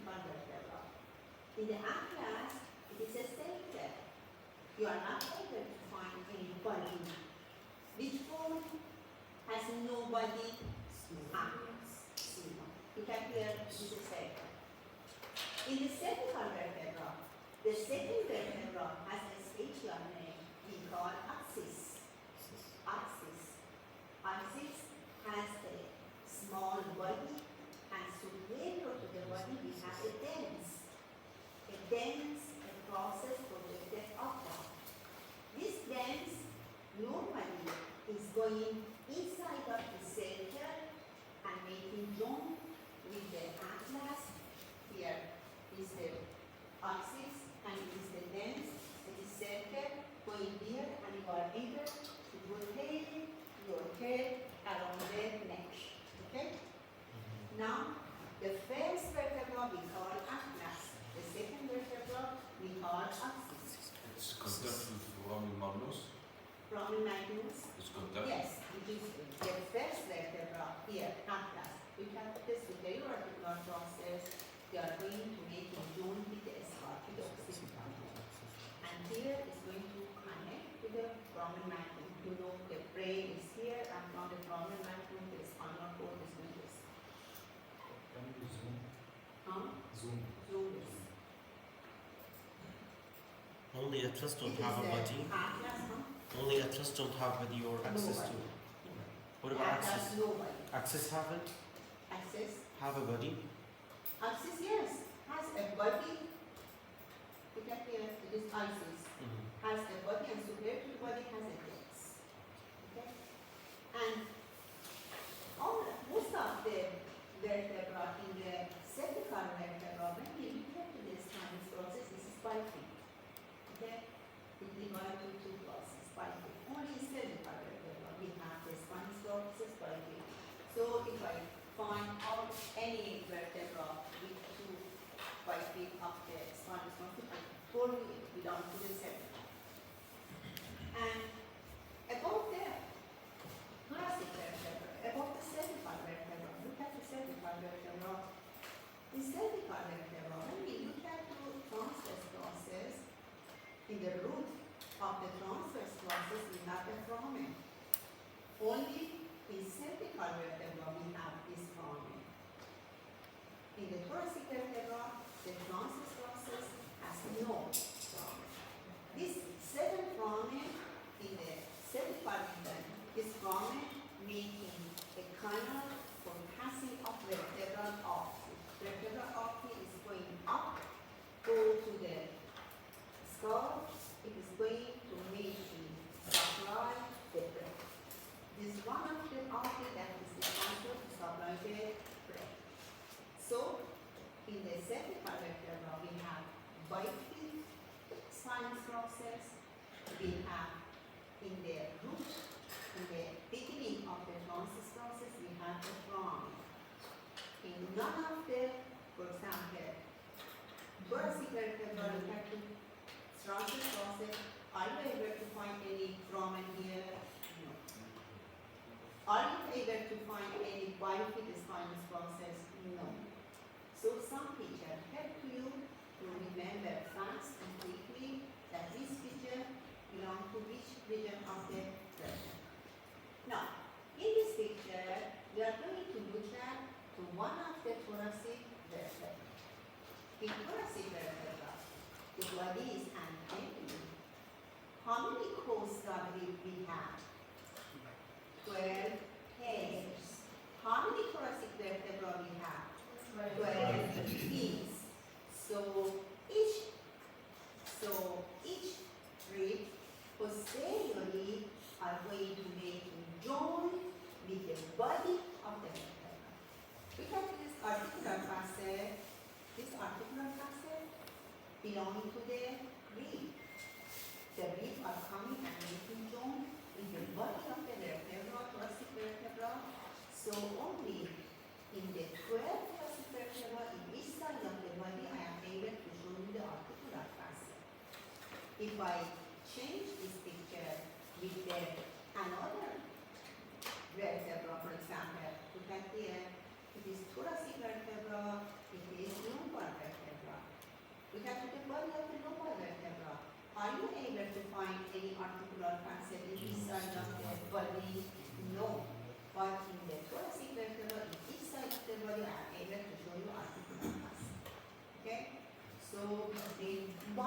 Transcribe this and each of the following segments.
cervical vertebra. In the atlas, it is a center. You are not able to find any body. Which bone has no body? You can hear this is a center. In the cervical vertebra, the second vertebra has a special name we call axis. Axis. Axis has a small body, and superior to the body we have a dense. A process projected upward. This dense normally is going inside of the center and making joint with the atlas. Here is the axis and it is the dense. It is center going here, and you are able to rotate your head around the neck. Okay? Now, the first vertebra we call atlas. The second vertebra we call axis. It's contact with foramen magnus. Foramen magnus. It's contact. Yes, it is the first vertebra here, atlas. We can put the superior articular process. They are going to make a joint with the scarpid occipital. And here is going to connect to the foramen magnum. You know the brain is here, and from the foramen magnum the spinal cord is going to Can you zoom? zoom this. Only atlas don't It is have a the body. atlas, Only atlas don't have body or access to. What about atlas, axis? nobody. Axis have it? Axis. Have a body? Axis, yes, has a body. Look at here, it is axis. Has a body, and superior to the body has a legs. Okay? And most of the vertebra in the cervical vertebra, when we look at the spinous process, this is spiking. Okay? It divides into two processes, spiking. Only in cervical vertebra we have the spinous process spiking. So if I find out any vertebra with two spiking of the spinous process, I follow it belong to the cervical. And about the thoracic vertebra, about the cervical vertebra, look at the cervical vertebra. In cervical vertebra, when we look at the transverse process, in the root of the transverse process, we have the foramen. Only in cervical vertebra, we have this foramen. In the thoracic vertebra, the transverse process has no foramen. This seven foramen in the cervical region is foramen making a canal for passing of vertebral artery. Vertebral artery is going up, go to the skull. It is going to make the supply the brain. This is one of the artery that is responsible to supply the brain. So, in the cervical vertebra, we have bifiid spinous process. We have in the root, in the beginning of the transverse process, we have the foramen. In none of the, for example, thoracic vertebra, look at the transverse process. Are you able to find any foramen here? No. Are you able to find any bifiid spinous process? No. So some picture help you to remember fast and quickly that this picture belongs to which region of the vertebra. Now, in this picture, we are going to look at to one of the thoracic vertebrae. In thoracic vertebra, the body is anterior. How many costa we have? 12 hairs. How many thoracic vertebra we have? 12 fins. So each rib posteriorly are going to make a joint with the body of the vertebra. Look at this articular facet. This articular facet belonging to the rib. The rib are coming and making joint with the body of the vertebra, thoracic vertebra. So only in the 12 thoracic vertebra, in each side of the body, I am able to show you the articular facet. If I change this picture with the another vertebra, for example, look at here, it is thoracic vertebra, it is lumbar So between 1,000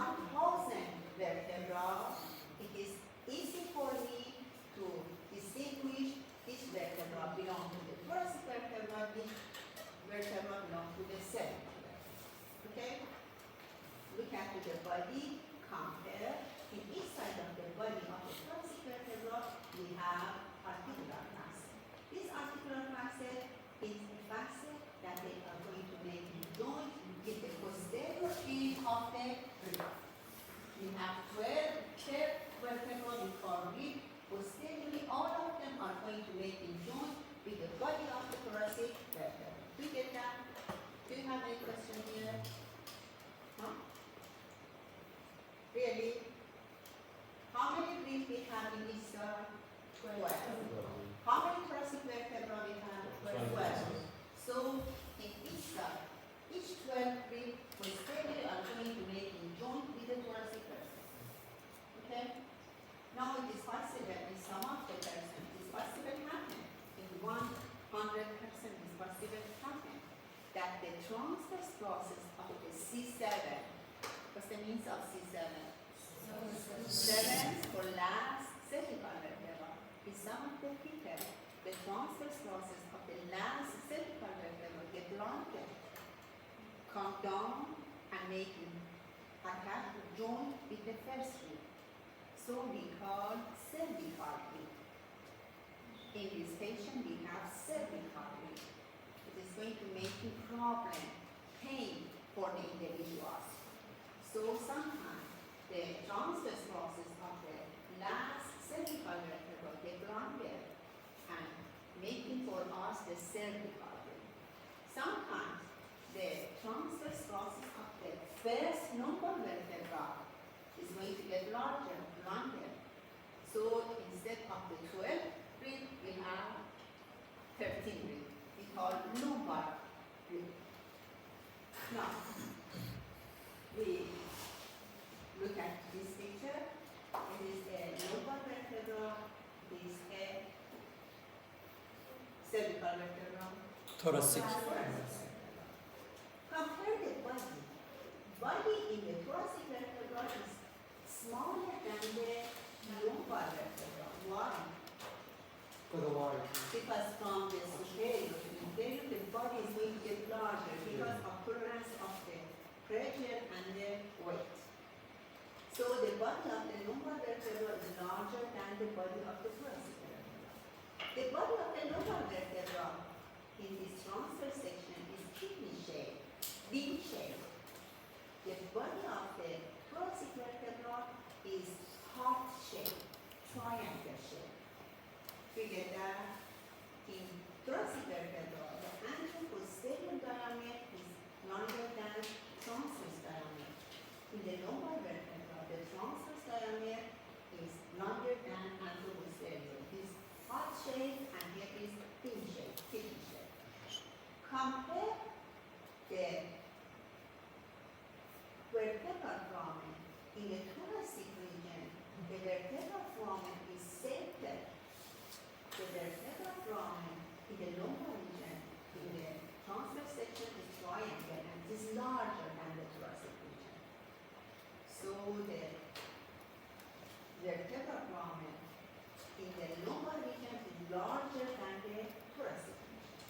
vertebrae, it is easy for me to distinguish which vertebra belong to the thoracic vertebra, which vertebra belong to the cervical vertebra. Okay? Look at the body, compare. In each side of the body of the thoracic vertebra, we have articular facet. This articular facet is a facet that they are going to make a joint with the posterior end of the rib. We have 12 vertebrae with our rib. Posteriorly, all of them are going to make a joint with the body of the thoracic vertebra. Do you get that? Do you have any question here? No? Really? How many ribs we have in each side? 12. How many thoracic vertebrae we have? 12. So in each side, each 12 ribs posteriorly are going to make a joint with the thoracic vertebra. Okay? Now it is possible in some of the persons, it is possible happen. In 100% it is possible happen that the transverse process of the C7, what's the means of C7? 7 for last cervical vertebra. In some of the people, the transverse process of the last cervical vertebra get longer, come down and make attack joint with the first rib. So we call cervical rib. In this patient, we have cervical rib. It is going to make a problem, pain for the individuals. So sometimes the transverse process of the last cervical vertebra get longer and making for us the cervical rib. Sometimes the transverse process of the first lumbar vertebra is going to get longer. So instead of the 12 rib, we have 13 rib. We call lumbar rib. Now, we look at this picture. It is a lumbar vertebra. It is a cervical vertebra. Thoracic. Compare the body. Body in the thoracic vertebra is smaller than the lumbar vertebra. Why? Because from the superior to inferior, the body is going to get larger because of tolerance of the pressure and the weight. So the body of the lumbar vertebra is larger than the body of the thoracic vertebra. The body of the lumbar vertebra in this transverse section is kidney shaped, V shaped. The body of the thoracic vertebra is heart shaped, triangle shaped. Figure that in thoracic vertebra, the anteroposterior diameter is longer than transverse diameter. In the lumbar vertebra, the transverse diameter is longer than anteroposterior. It is heart shaped and here is pin shaped, kidney shaped. Compare the vertebral foramen in the thoracic region. The vertebral foramen is centered. The vertebral foramen in the lumbar region, in the transverse section, is triangle and is larger than the thoracic region. So the vertebral foramen in the lumbar region is larger than the thoracic region.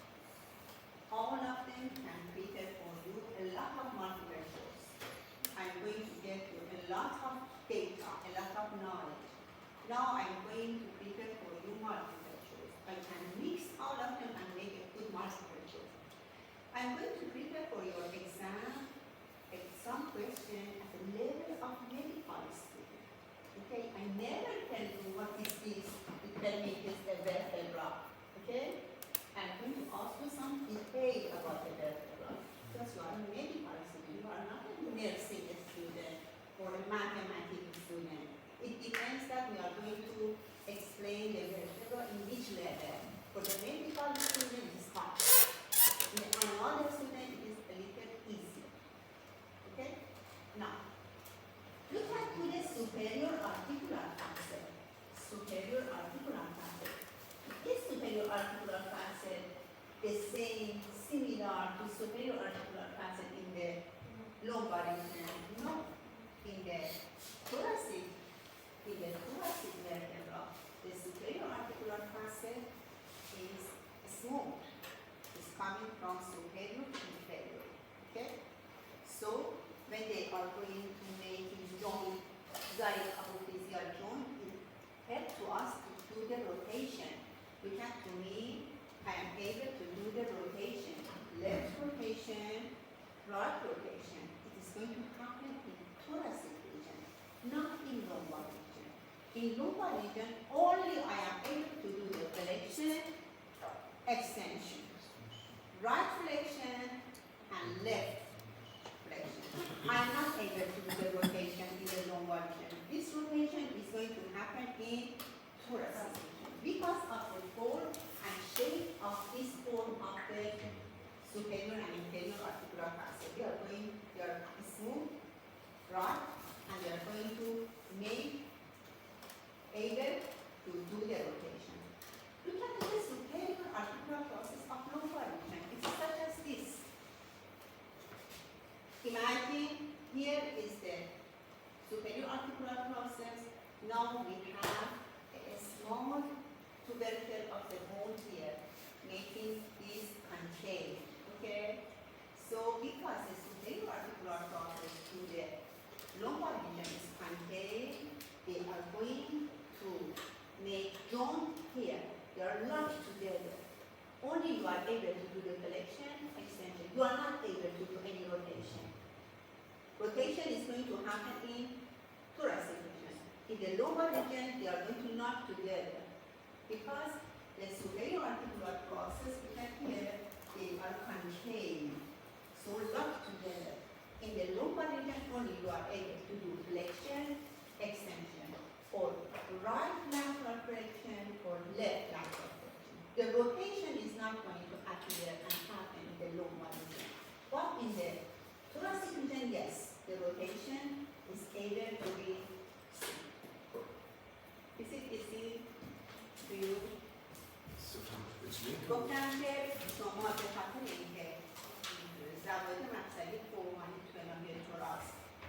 All of them can prepare for you a lot of multiple choice. I'm going to get you a lot of data, a lot of knowledge. Now I'm going to prepare for you multiple choice. I can mix all of them and make a good multiple choice. I'm going to prepare for your exam some question at the level of medical student. Okay, I never tell you what is this. You tell me it is a vertebra. Okay, I'm going to ask you some detail about the vertebra. Because you are a medical student, you are not a nursing student or a mathematics student. It depends that we are going to explain the vertebra in which level. For the medical student, it is hard. In the another student, it is a little easier. Okay? Now, look at to the superior articular facet. Superior articular facet. Is superior articular facet the same, similar to superior articular facet in the lumbar region? coming from superior to inferior. Okay? So when they are going to make joint, direct apophyseal joint, it helps to us to do the rotation. Look at to me, I am able to do the rotation. Left rotation, right rotation. It is going to happen in thoracic region, not in lumbar region. In lumbar region, only I am able to do the flexion, extension, right flexion, and left flexion. I am not able to do the rotation in the lumbar region. This rotation is going to happen in thoracic region because of the form and shape of this form of the superior and inferior articular fascia. They are smooth, right, and they are going to make able to do the rotation. Look at the superior articular process of lumbar region. It's such as this. Imagine here is the superior articular process. Now we have a small tubercle of the bone here, making this concave. Okay? So because the superior articular process to the lumbar region is concave, they are going to make joint here. They are locked together. Only you are able to do the flexion, extension. You are not able to do any rotation. Rotation is going to happen in thoracic region. In the lumbar region, they are going to knock together because the superior articular process, we can here, they are concave, so locked together. In the lumbar region, only you are able to do flexion, extension, or right lateral flexion or left lateral flexion. The rotation is not going to appear and happen in the lumbar region. But in the thoracic region, yes, the rotation is able to be seen. Is it easy to you? It's me. گفتم که شما به خاطر اینکه زواید مفصلی فوقانی توی تراس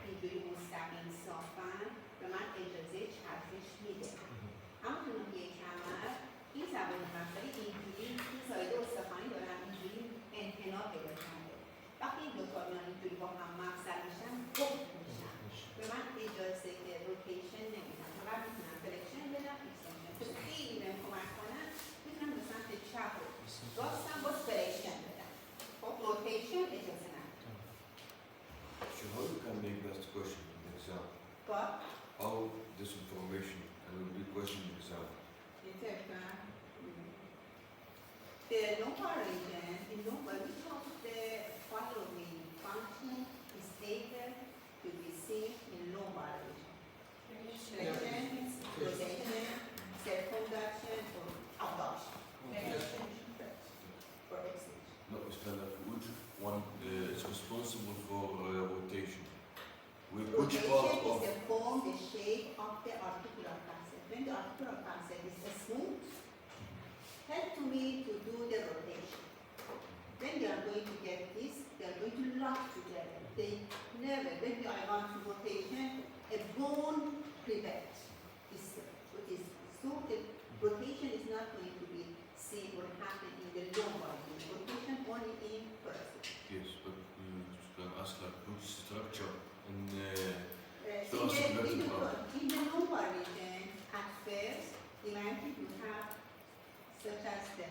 اینجوری مستقیم صافن به من اجازه چرخش میده. اما توی کمر این زواید مفصلی اینجوری این زایده استخوانی دارن اینجوری انحنا پیدا کرده. وقتی این دوتا میان اینجوری با هم مفصل میشن گفت میشن. به من اجازه که روتیشن نمیدن. فقط میتونم فلکشن بدم ایکستنشن. که خیلی بهم کمک کنن میتونم به سمت چپ و راستم باز فلکشن بدم. خب روتیشن اجازه ندارم. So how you can make that question in the exam? But How this information and will be questioned in the exam? the lumbar region, in lumbar, which of the following function is able to be seen in lumbar region? Flexion, rotation, circumduction, or abduction? Or extension. No, it's kind of which one is responsible for rotation? Which part Rotation of is the form, the shape of the articular facet. When the articular facet is smooth, help to me to do the rotation. When they are going to get this, they are going to lock together. They never, when I want to rotation, a bone prevents this. So the rotation is not going to be seen or happen in the lumbar region. Rotation only in thoracic. yes, but you can ask like which structure in In thoracic the vertebra? lumbar region, at first, imagine you have such as the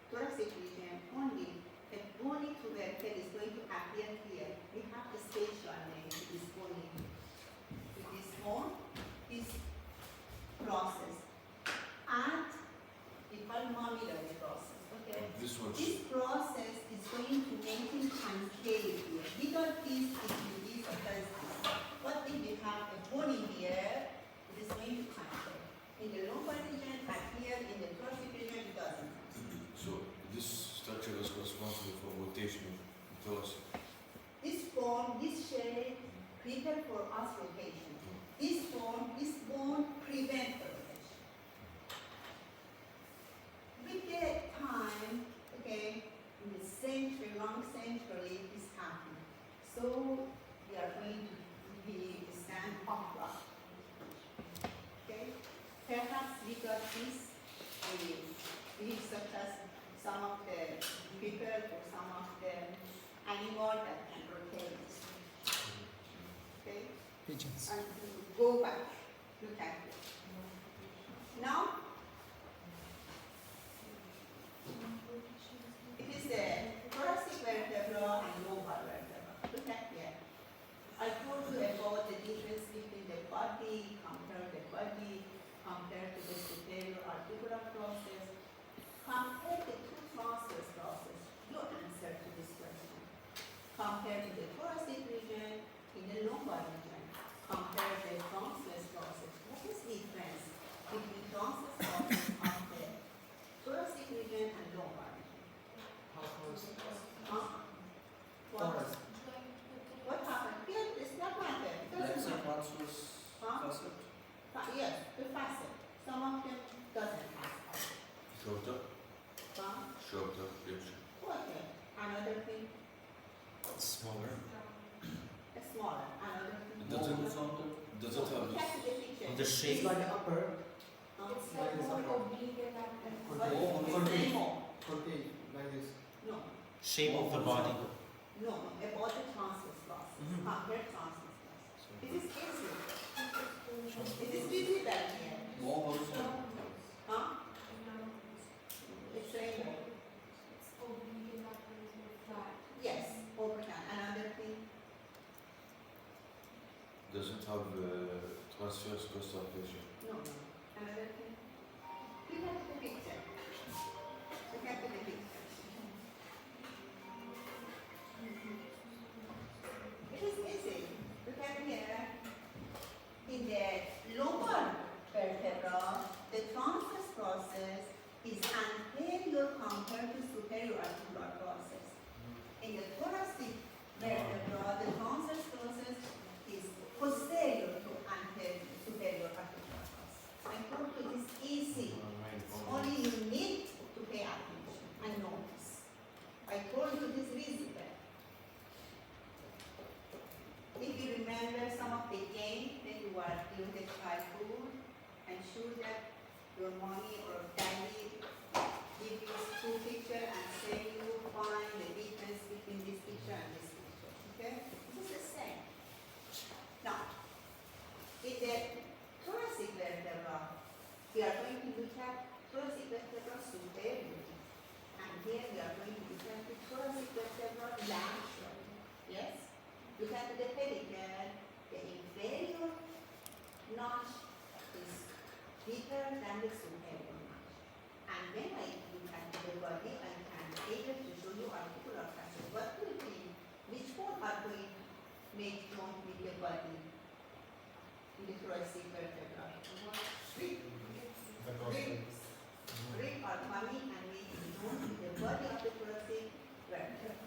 thoracic region, only a bony tubercle is going to appear here. We have the spatial name to this bony. With this bone, this process. And we call mammillary process, okay? This one. This process is going to make it concave here. Without this, it will be such as this. But if we have a bony here, it is going to concave. In the lumbar region, and here in the thoracic region, it doesn't. So this structure is responsible for rotation in thoracic. This form, this shape, prepare for us rotation. This form, this bone, prevent the rotation. With the time, okay, in the century, long century, this happened. So we are going to be stand upright. Okay? Perhaps we got this, we such as some of the people animal that can rotate. Okay? Pigeons. And go back. Look at it. Now, it is the thoracic vertebra and lumbar vertebra. Look at here. I told you about the difference between the body, compare to the superior articular process. Compare the two transverse process. You answer to this question. Compare to the thoracic region in the lumbar region. Compare the transverse process. What is the difference between transverse process of the thoracic region and lumbar region? Huh? What? What happened? Here, it's not matter. It Let's doesn't say matter. transverse Huh? facet. Yes, the facet. Some of them doesn't have facet. Shorter, Huh? shorter, rich. Okay. Another thing, Smaller. smaller. Another thing. Does it- horizontal. Does it have Look this? at the picture. The shape. It's like the upper. Huh? It's like more oblique and lateral. What? Oh, It's okay. anymore. Okay, like this. No, Shape of the body. no, about the transverse process. Mhm. Compare transverse process. It is easy. It is visible here. More horizontal. Huh? It's rainbow. It's oblique and lateral is more flat. Yes, overtime. Another thing. Does it have transverse costal fascia? No, no. Another thing. Look at the picture. Look at the picture. It is easy. Look at here. In the lumbar vertebra, the transverse process is anterior compared to superior articular process. In the thoracic vertebra, the transverse process is posterior to anterior superior articular process. I told you it is easy. Only you need to pay attention and notice. I told you this visible. If you remember some of the game when you were doing the childhood, I'm sure that your mommy or daddy give you two pictures and say you find the difference between this picture and this picture. Okay? This is the same. Now, in the thoracic vertebra, we are going to look at thoracic vertebra superior. And here we are going to look at the thoracic vertebra lateral. Yes? Look at the pedicure. The inferior notch is deeper than the superior notch. And when I look at the body, I can able to show you articular fascia. What do you think? Which one are going to make joint with the body in the thoracic vertebra? Rib. Rib are coming and making joint with the body of the thoracic vertebra.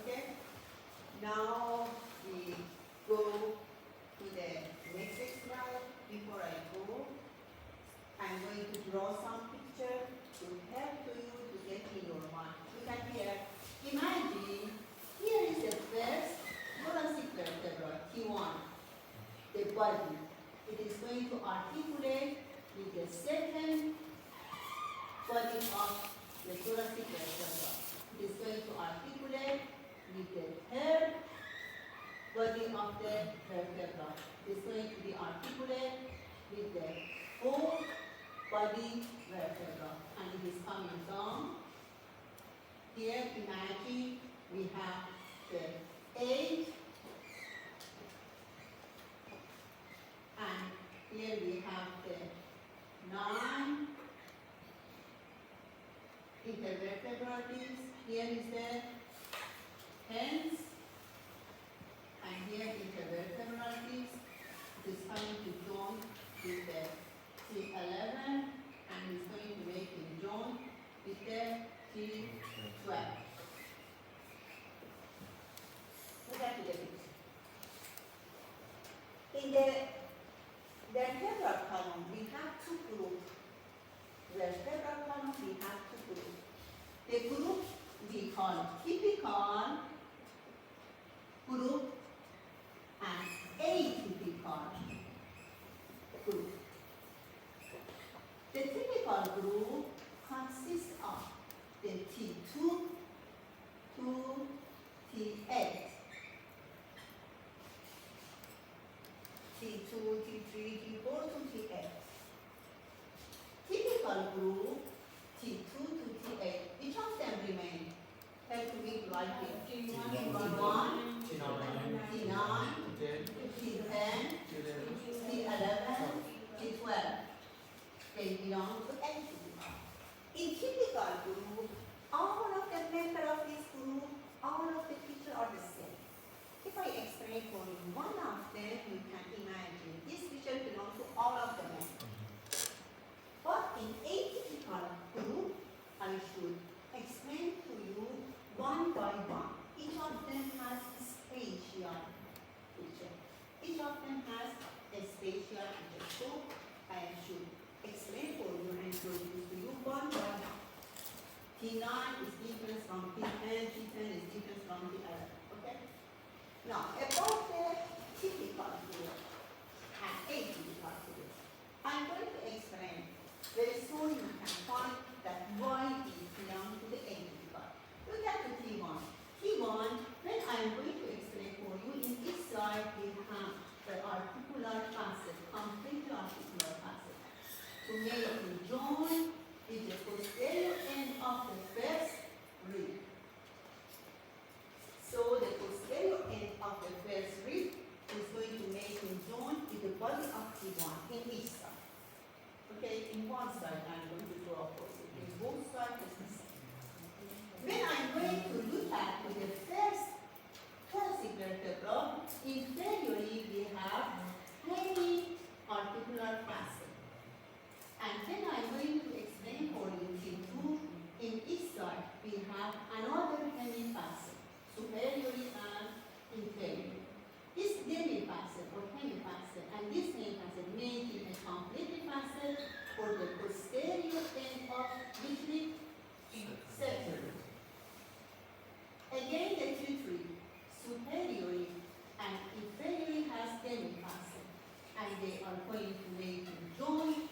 Okay? Now we go to the next slide. Before I go, I'm going to draw some picture to help to you to get in your mind. Look at here. Imagine here is the first thoracic vertebra, T1, the body. It is going to articulate with the second body of the thoracic vertebra. It is going to articulate with the third body of the vertebra. It is going to be articulate with the fourth body vertebra. And it is coming down. Here, imagine we have the 8, and here we have the 9 intervertebral disc. Here is the 10th, and here intervertebral disc. It is coming to join with the T11, and it's going to make it join with the T12. Look at the T2, T3, T4 to T8. Typical group, T2 to T8, each of them remain. Have to be like it. T1, T11, T9, T10, T11, T12. They belong to any group. In typical group, all of the members of this group, all of the features are the same. If I explain for you one of them, you can imagine this feature belongs to all of the members. But in atypical group, I should explain to you one by one. Each of them has a spatial feature. Each of them has a spatial feature. So I should explain for you and introduce to you one by one. T9 is different from T10, T10 is different from T11. Okay? Now, about the typical group and atypical group, I'm going to explain very soon you can find that why these belong to the atypical. Look at the T1. T1, when I'm going to explain for you, in this slide we have the articular facet, complete articular facet. To make a joint with the posterior end of the first rib. So the posterior end of the first rib is going to make a joint with the body of T1 in each side. Okay, in one side I'm going to draw opposite. In both sides it's the same. When I'm going to look at the first thoracic vertebra, inferiorly we have heavy articular facet. And then I'm going to explain for you T2, in each side we have another heavy facet, superiorly and inferiorly. This heavy facet or heavy facet and this heavy facet making a complete facet for the posterior end of which rib? Septum. Again the T3, superiorly and inferiorly has heavy facet and they are going to make a joint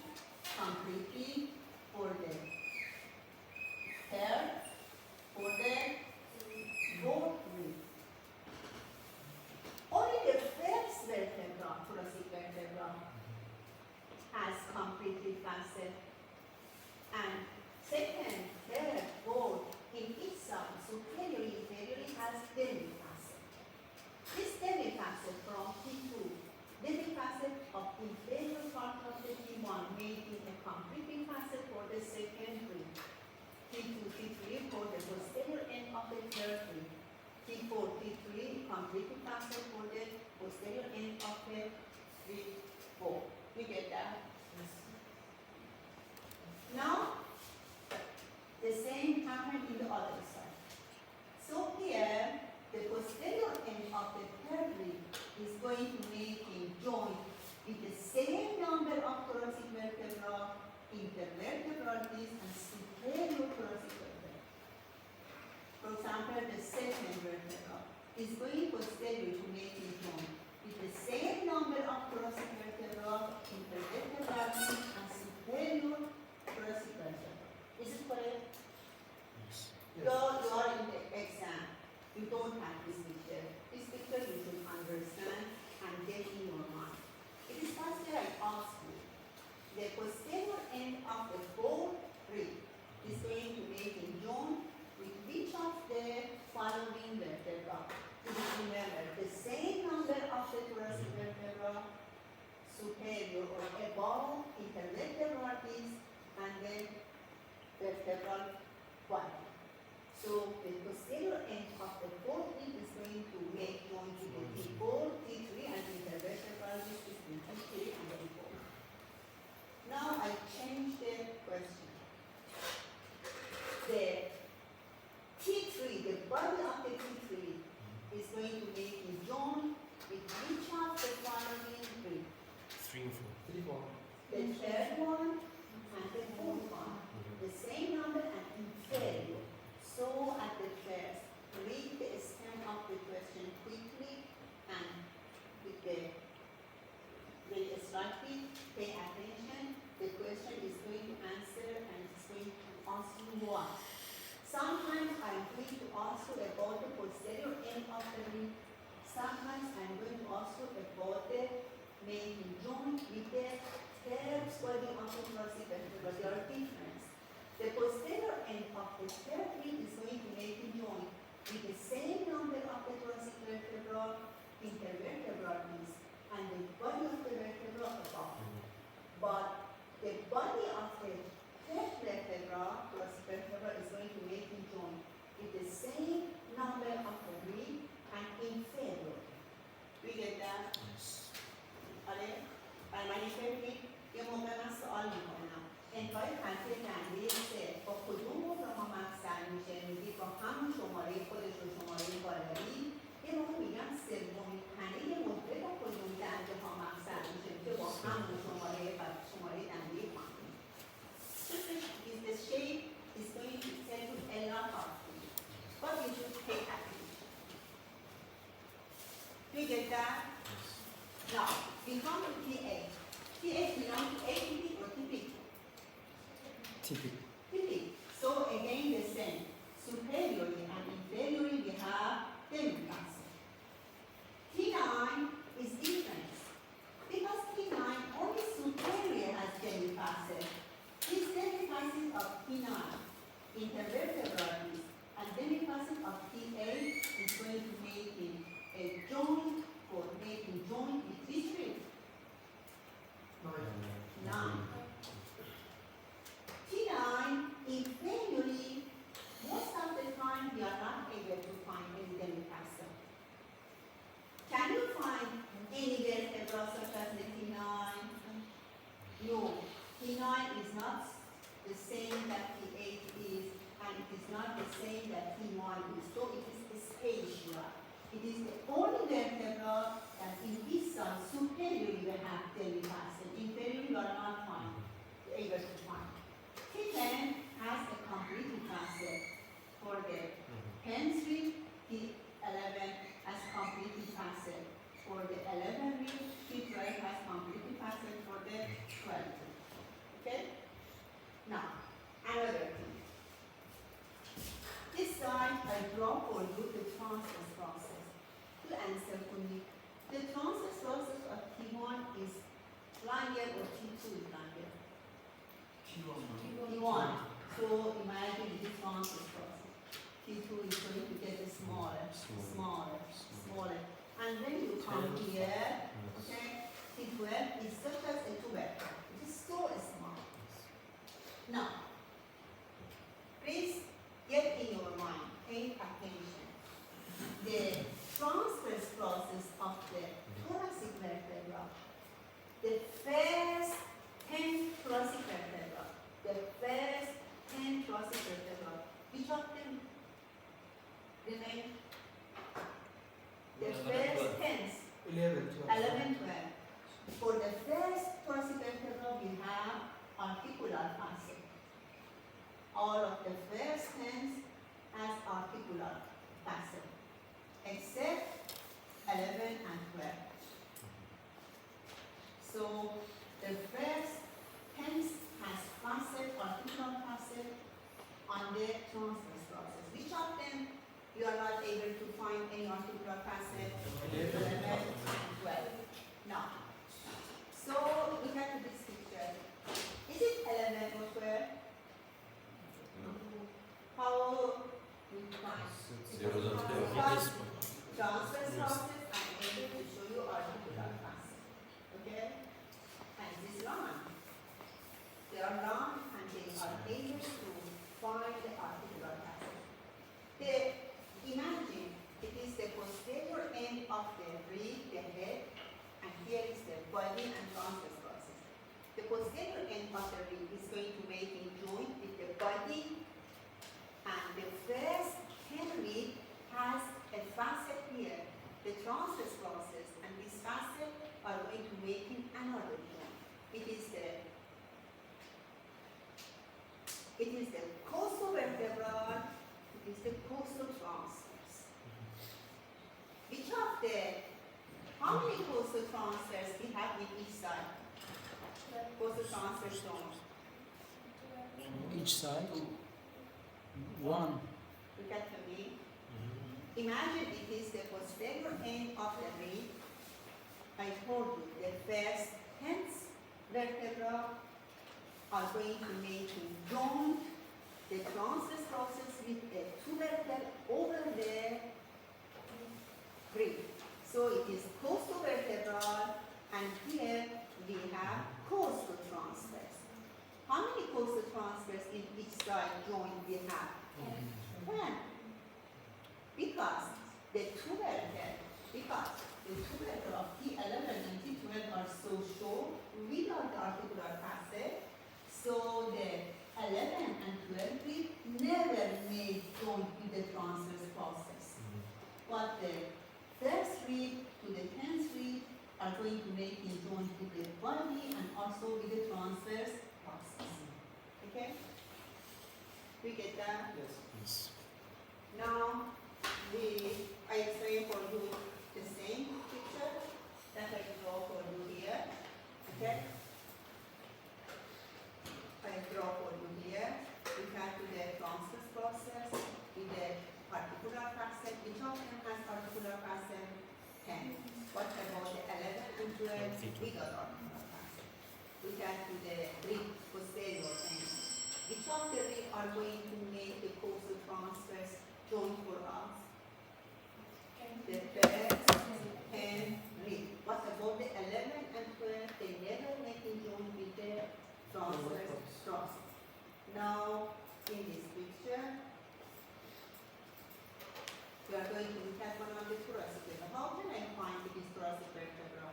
completely for the hair, for the both rib. Only the first vertebra, thoracic vertebra, has completely facet, and second, third, fourth, in each side, superiorly, inferiorly has demi facet. This demi facet from T2, demi facet of inferior part of the T1, making a complete facet for the second rib. T2, T3 for the posterior end of the third rib. T4, T3 complete facet for the posterior end of the rib 4. You get that? Now, the same happened in the other side. So here, the posterior end of the third rib is going to make a joint with the same number of thoracic vertebra, intervertebral disc, and superior thoracic vertebra. For example, the second vertebra is going posterior to make a joint with the same number of thoracic vertebra, intervertebral disc, and superior thoracic vertebra. Is it correct? Yes. You are in the exam. You don't have this picture. This picture you should understand and get in your mind. It is faster I ask you. The posterior end of the fourth rib is going to make a joint with which of the following vertebra? Please remember, the بگید یه موقع من سوال میکنم انتهای خطی دنده سه با کدوم موقع ها مقصر میشه میگید با همون شماره خودش و شماره بالایی یه موقع میگم سومین تنه موقع با کدوم دنده ها مقصر میشه میشه با همون شماره و شماره دنده پایین. Is the shape is going to tell you a lot of things, but you should pay attention. Do you get that? Now, we come to TA. TA belongs to ATP or TP? TP. TP. So again the same. Superiorly and inferiorly we have demipasser. T9 is different. Because T9 only superior has demipasser. This demipasser of T9 intervertebralis and demipasser of TA is going to make it a joint or making joint with which rib? 9. T9 inferiorly, most of the time we are not able to find any demipasser. Can you find any vertebra such as the T9? No. T9 is not the same that T8 is, and it is not the same that T1 is. So it is spatial. It is the only vertebra that in this side superiorly we have demipasser. Inferiorly we are not able to find. T10 has a complete facet for the pens rib. T11 has complete facet for the 11 rib. T12 has complete facet for the 12 rib. Okay? Now, another thing. This side I draw for you the transverse process. To answer for me, the transverse process of T1 is longer or T2 is longer? T1. So imagine this transverse process. T2 is going to get smaller. And then you come here, okay? T12 is such as a 2 vector. It is so small. Now, please get in your mind, pay attention. The transverse process of the thoracic vertebra, the first 10 thoracic vertebra, which of them remain? The first 10s, 11, 12. 11, 12. For the first thoracic vertebra, we have articular facet. All of the first 10s has articular facet, except 11 and 12. So the first 10s has facet, articular facet on the transverse process. Which of them you are not able to find any articular facet? 11 and 12. Now, so look at this picture. Is it 11 or 12? How we find? There was a Transverse process, I'm able to show you articular facet. Okay? And this line. They are long and they are able to find the articular facet. Imagine it is the posterior end of the rib, the head, and here is the body and transverse process. The posterior end of the rib is going to make a joint with the body, and the first 10 rib has a facet here. The transverse process and this facet are going to make another joint. It is the costovertebral, it is the costotransverse. Which of the, how many costotransverse we have in each side? Costotransverse joint. Each side? 1. Look at me. Imagine it is the posterior end of the rib. I told you the first 10 vertebra are going to make a joint, the transverse process with a 2 vertebra over the rib. So it is costovertebral, and here we have costotransverse. How many costotransverse in each side joint we have? 10. Because the 2 vertebra, because the two vertebrae of T11 and T12 are so short without the articular facet, so the 11 and 12 rib never made joint with the transverse process. But the first rib to the 10th rib are going to make in joint with the body and also with the transverse process. Okay? We get that? Yes. Now, I explain for you the same picture that I draw for you here. Okay? I draw for you here. We have to the transverse process with the particular facet. Which of them has particular facet? 10. What about the 11 and 12? We got particular facet. We have to the rib posterior end. Which of the rib are going to make the coastal transverse joint for us? The first 10 rib. What about the 11 and 12? They never make a joint with the transverse process. Now, in this picture, we are going to look at one of the thoracic vertebra. How can I find it is thoracic vertebra?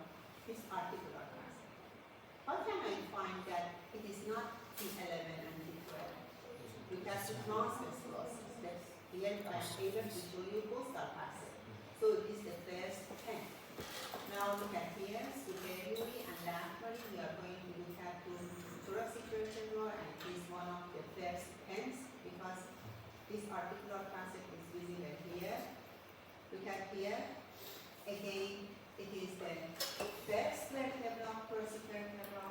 This articular facet. How can I find that it is not T11 and T12? Because the transverse process. That's here I am able to show you costal facet. So it is the first 10. Now look at here, superiorly and laterally, we are going to look at the thoracic vertebra, and it is one of the first 10s because this articular facet is visible here. Look at here. Again, it is the first vertebra, thoracic vertebra,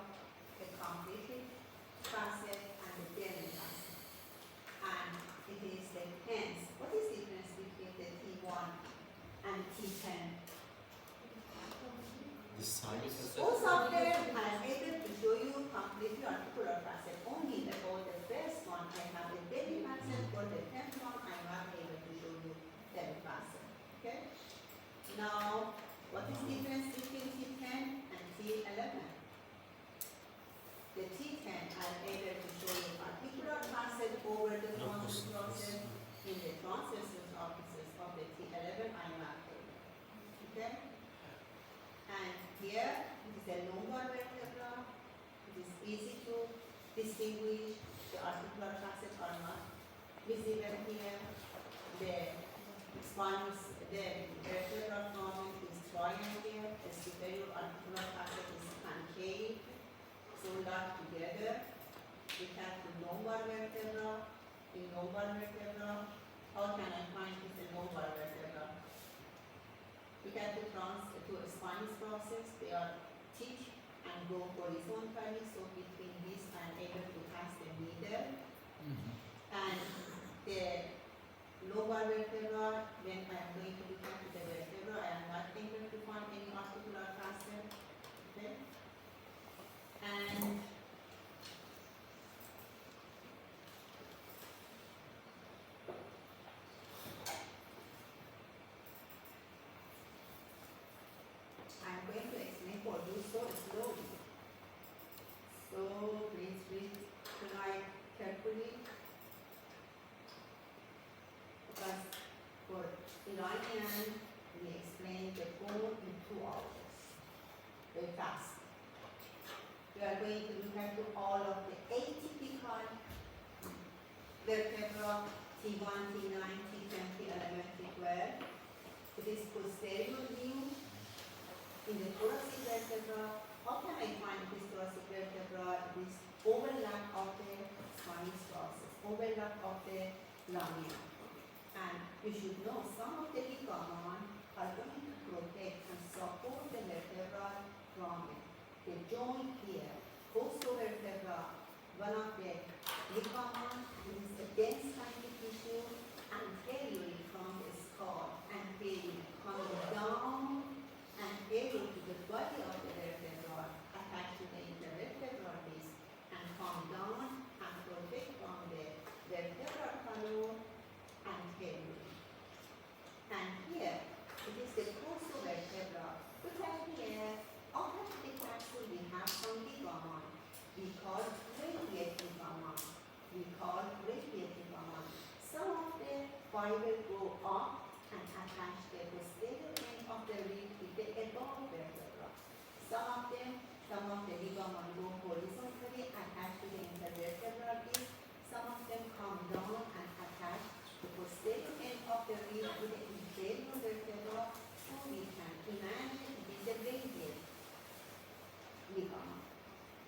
the completed facet, and the belly facet. And it is the 10s. What is the difference between the T1 and T10? The size. Both of them I am able to show you completely articular facet. Only about the first one I have the belly facet, for the 10th one I am not able to show you belly facet. Okay? Now, what is the difference between T10 and T11? The T10 I am able to show you articular facet over the No, transverse yes, process. yes. In the transverse offices of the T11 I am not able. Okay? And here, it is a lumbar vertebra. It is easy to distinguish. The articular facet are not visible here. The spinous, the vertebral column is triangular. The superior articular facet is concave. So locked together. We have the lumbar vertebra. In lumbar vertebra, how can I find this in lumbar vertebra? We have to a spinous process. They are thick and go horizontally. So between these, I am able to pass the needle. And the lower vertebra, when I am going to look at the vertebra, I am not able to find any articular facet. Okay? And I'm going to explain for you so slowly. So please read tonight carefully. Because for Iranian, we explain the bone in 2 hours. Very fast. We are going to look at all of the atypical vertebra, T1, T9, T10, T11, T12. It is posterior view. In the thoracic vertebra, how can I find this thoracic vertebra? It is overlap of the spinous process, overlap of the lamina. And you should know some of the ligaments are going to protect and support the vertebra from the joint here. Costovertebra, one of the ligaments is a dense kind of tissue anteriorly from the skull, anteriorly coming down anterior to the body of the vertebra, attached to the intervertebral disc, and come down and protect from the vertebral column anteriorly. And here, it is the costovertebra. Look at here, under the capsule we have some ligament. We call radiate ligament. Some of the fibers go up and attach the posterior end of the rib with the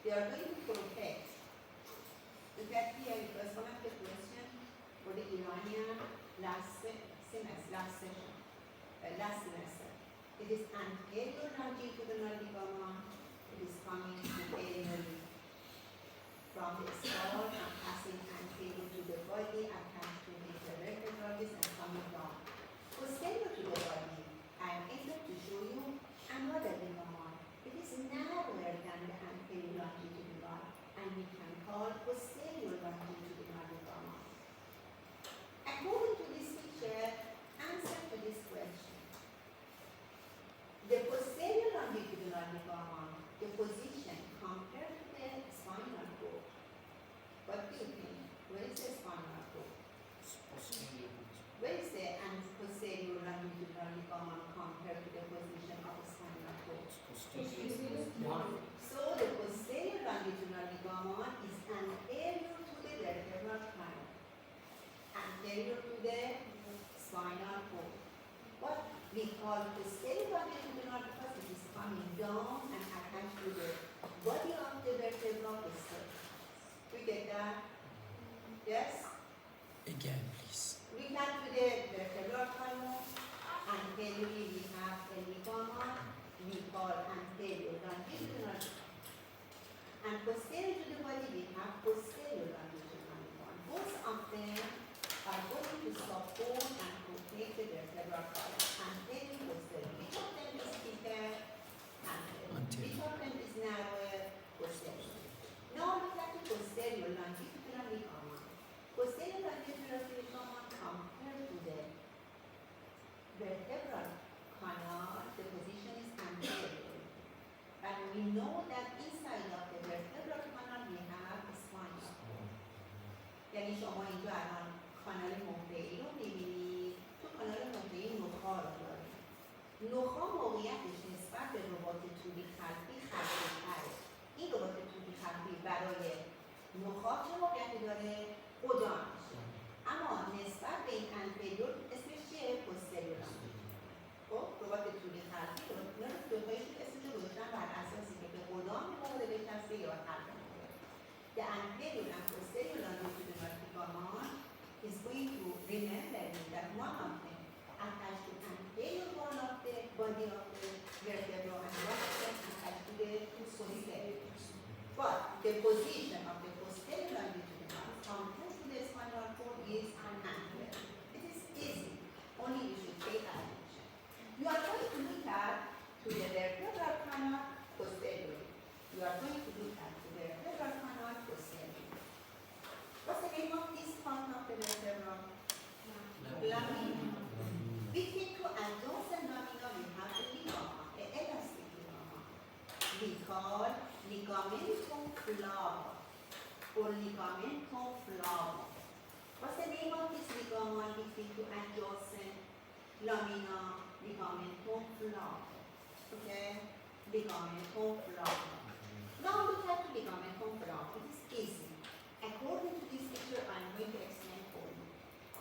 they are going to protect. Look at here, it was one of the questions for the Iranian last semester. It is anterior longitudinal ligament. It is coming anteriorly from the skull and passing anterior to the body, attached to the vertebrae and coming down. Posterior to the body, I am able to show you another ligament. It is narrower than the anterior longitudinal, and we can call posterior longitudinal ligament. According to this picture, answer to this question. The posterior longitudinal ligament, the position compared to the spinal cord. What do you think? Where is the spinal cord? Where is the posterior longitudinal ligament compared to the position of the spinal cord? So the posterior longitudinal ligament is anterior to the vertebral column, anterior to the spinal cord. What we call posterior longitudinal because it is coming down and attached to the body of the vertebral system. We get that? Yes? Again, please. We come to the vertebral column. Anteriorly we have a ligament we call anterior longitudinal. And posterior to the body we have posterior longitudinal ligament. Both of them are going to support and protect the vertebral column. Anterior, posterior. Which of them is thicker? Anterior. Which of them is narrower? Posterior. Now look at the posterior longitudinal ligament. Posterior longitudinal ligament compared to the vertebral canal, the position is anterior. And we know that inside of the vertebral canal we have a spinal cord. یعنی شما اینجا الان کانال مهره‌ای رو می‌بینید. تو کانال مهره‌ای نخاع رو دارید. نخاع موقعیتش نسبت به رباط طولی خلفی خلفی‌تره. این رباط طولی خلفی برای نخاع چه موقعیتی داره؟ قدام میشه. اما نسبت به این انتریور اسمش چیه؟ پوستریور. خب رباط طولی خلفی رو دوتایش اسمش رو گذاشتن بر اساسی که به قدام می‌خوره بچسبه یا خلف می‌خوره. The anterior and posterior longitudinal ligament is going to remember that one of them attached to anterior wall of the body of the vertebra and one of them attached to the posterior. But the position of the posterior longitudinal compared to the spinal cord is anterior. It is easy, only you should pay attention. You are going to look at to the vertebral canal posteriorly. You are going to look at the vertebral canal posteriorly. What's the name of this part of the vertebra? Lamina. Between two adjacent lamina we have the ligament, the elastic ligament. We call ligamentum flavum or ligamentum flavum. What's the name of this ligament between two adjacent lamina? Ligamentum flavum. Okay? Ligamentum flavum. Now look at the ligamentum flavum. It is easy. According to this picture, I am going to explain for you.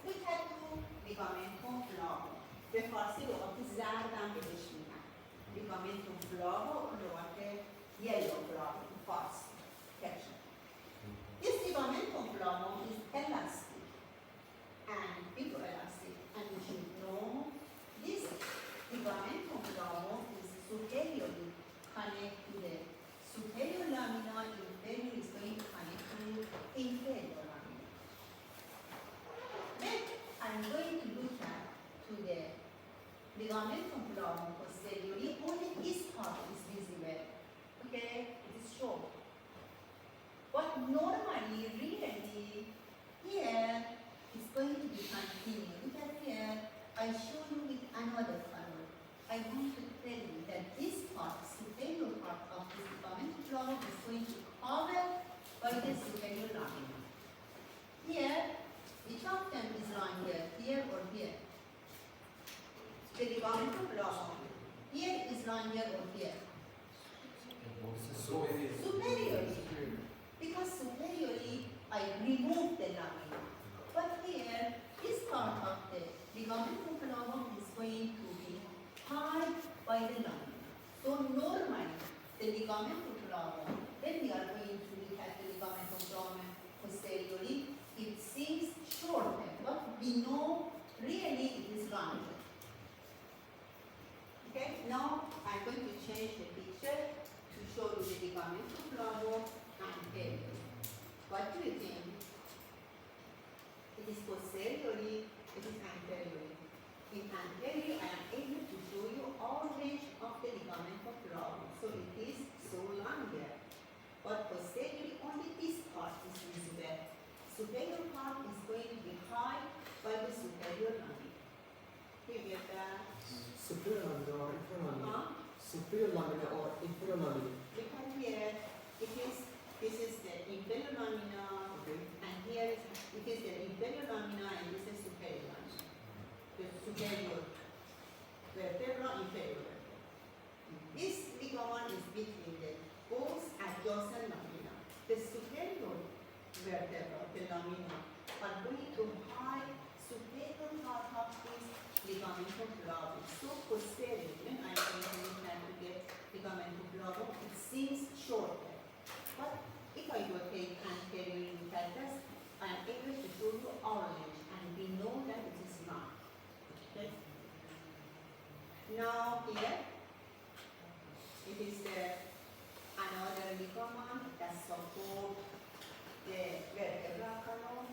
Look at the ligamentum flavum. به فارسی لغات زردم بهش میگن. ligamentum flavum لغات yellow flavum فارسی. This ligamentum flavum is elastic and elastic, and you should know this ligamentum flavum is superiorly connected to the superior lamina. Inferior is going to connect to inferior lamina. Then I'm going to look at to the ligamentum flavum posteriorly. Only this part is visible. Okay, it is short. But normally, really, here is going to be continued. Look at here. I show you with another color. I want to tell you that this part, superior part of this ligamentum flavum is going to cover by the superior lamina. Here, which of them is longer, here or here? The ligamentum flavum. Here is longer or here? Superiorly. Because superiorly, I remove the lamina. But here, this part of the ligamentum flavum is going to be tied by the lamina. So normally, the ligamentum flavum, when we are going shorten, but we know really it is longer. Okay, now I'm going to change the picture to show you the ligament of flavo anterior. What do you think? It is posteriorly, it is anteriorly. In anterior, I am able to show you all range of the ligament of flavo, so it is so longer. But posteriorly, only this part is visible. Superior part is going to be high by the superior lamina. Do you get that? Superior lamina or inferior lamina? Huh? Superior lamina or inferior lamina? Look at here, this is the inferior lamina, Okay. and here it is the inferior lamina, and this is superior lamina. The superior vertebra, inferior vertebra. This ligament is between the both adjacent lamina. The superior vertebra, the lamina, are going to hide superior part of this ligament of flavo. So posterior, when I am going to get ligament of flavo, it seems shorter. But if I go take anterior metatarsus, I am able to show you orange, and we know that it is not. Okay? Now here, it is another ligament that support the vertebral column.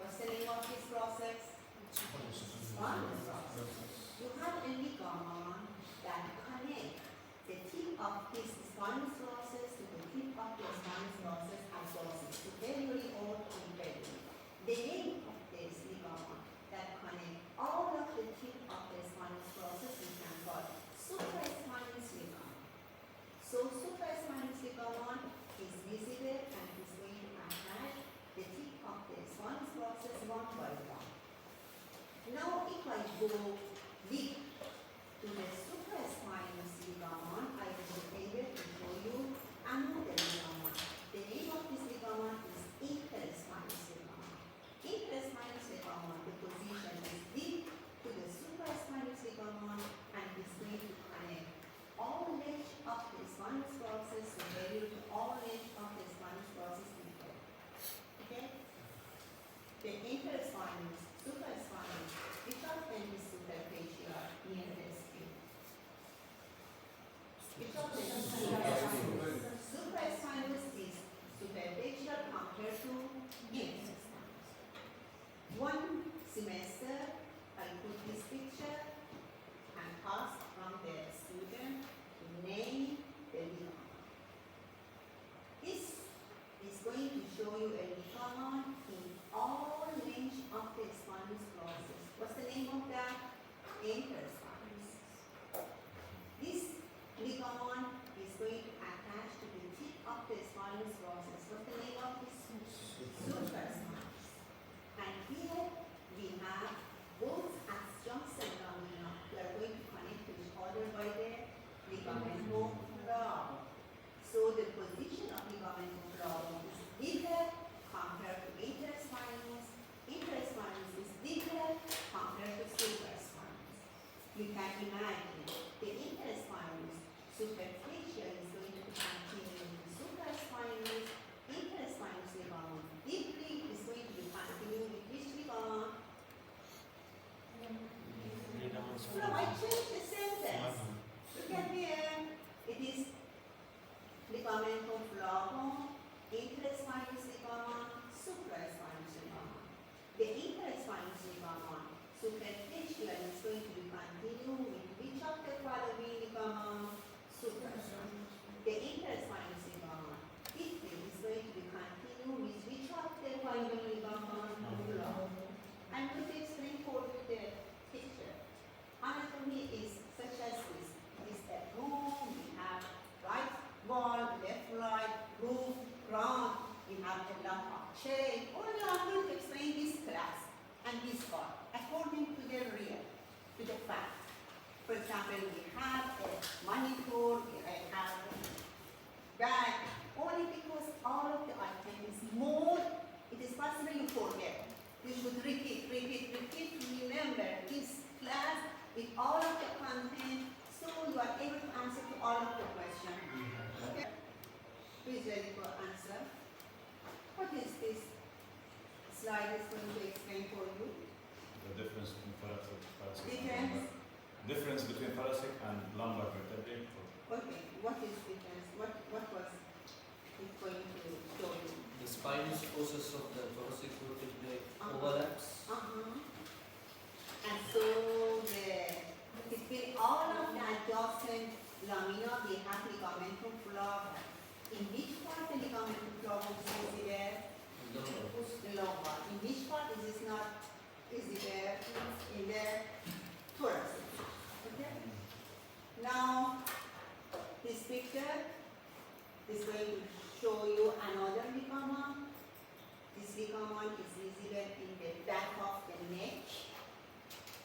What's the name of this process? Spinous process. You have a ligament that connects the tip of this spinous process to the tip of the spinous process adjacent, superiorly or inferiorly. The name of this ligament that connects all of the tip of the spinous process we can call supraspinous ligament. So supraspinous ligament is visible and is going to attach the tip of the spinous process one by one. Now if I go deep to the supraspinous ligament, I will be able to show you another ligament. The name of this ligament is interspinous ligament. Interspinous ligament, the position is deep to the supraspinous ligament and is going to connect all edge of the spinous process superior to all edge of the spinous process inferior. Okay? The interspinous, supraspinous, which of them is superficial near the skin? Which of them is superficial? Supraspinous is superficial compared to interspinous. One semester, I put this picture and asked from the student to name the ligament. This is going to show you a ligament in all range of the spinous process. What's the name of that? Interspinous. This ligament is going to attach to the tip of the spinous process. What's the name of this? Supraspinous. And here we have both adjacent lamina. We are going to connect to each other by the ligament of flavo. So the position of ligament of flavo is deeper compared to interspinous. Interspinous is deeper compared to supraspinous. You can imagine the interspinous superficial is going to continue to supraspinous. Interspinous ligament deeply is going to be continued with which ligament? Ligaments No, I changed the sentence. Look at here. It is ligament of flavo, interspinous ligament, supraspinous ligament. The interspinous ligament, superficial, is going to be continued with which of the following ligament? Supraspinous. The interspinous ligament, deeply, is going to be continued with which of the following ligament? Flavo. I'm going to explain for you the picture. Anatomy is such as this. It is a room, we have right wall, left, right, roof, ground, we have a lot of chair. Only I'm going to explain this class and this part according to the real, to the fact. For example, we have a monitor, we have a bag, only because all of the items more, it is possible you forget. You should repeat, remember this class with all of the content so you are able to answer to all of the questions. Who is ready for answer? What is this slide? slide is going to explain for you. The difference between thoracic Difference? difference between thoracic and lumbar vertebrae. Okay, what is difference? What was it going to show you? The spinous process of the thoracic vertebrae Uh-huh. overlaps. And so between all of the adjacent lamina, we have ligamentum flavum. In which part the ligamentum flavum is there? The lumbar. In which part is it not? Is it there? In the thoracic. Okay. Now this picture is going to show you another ligament. This ligament is visible in the back of the neck.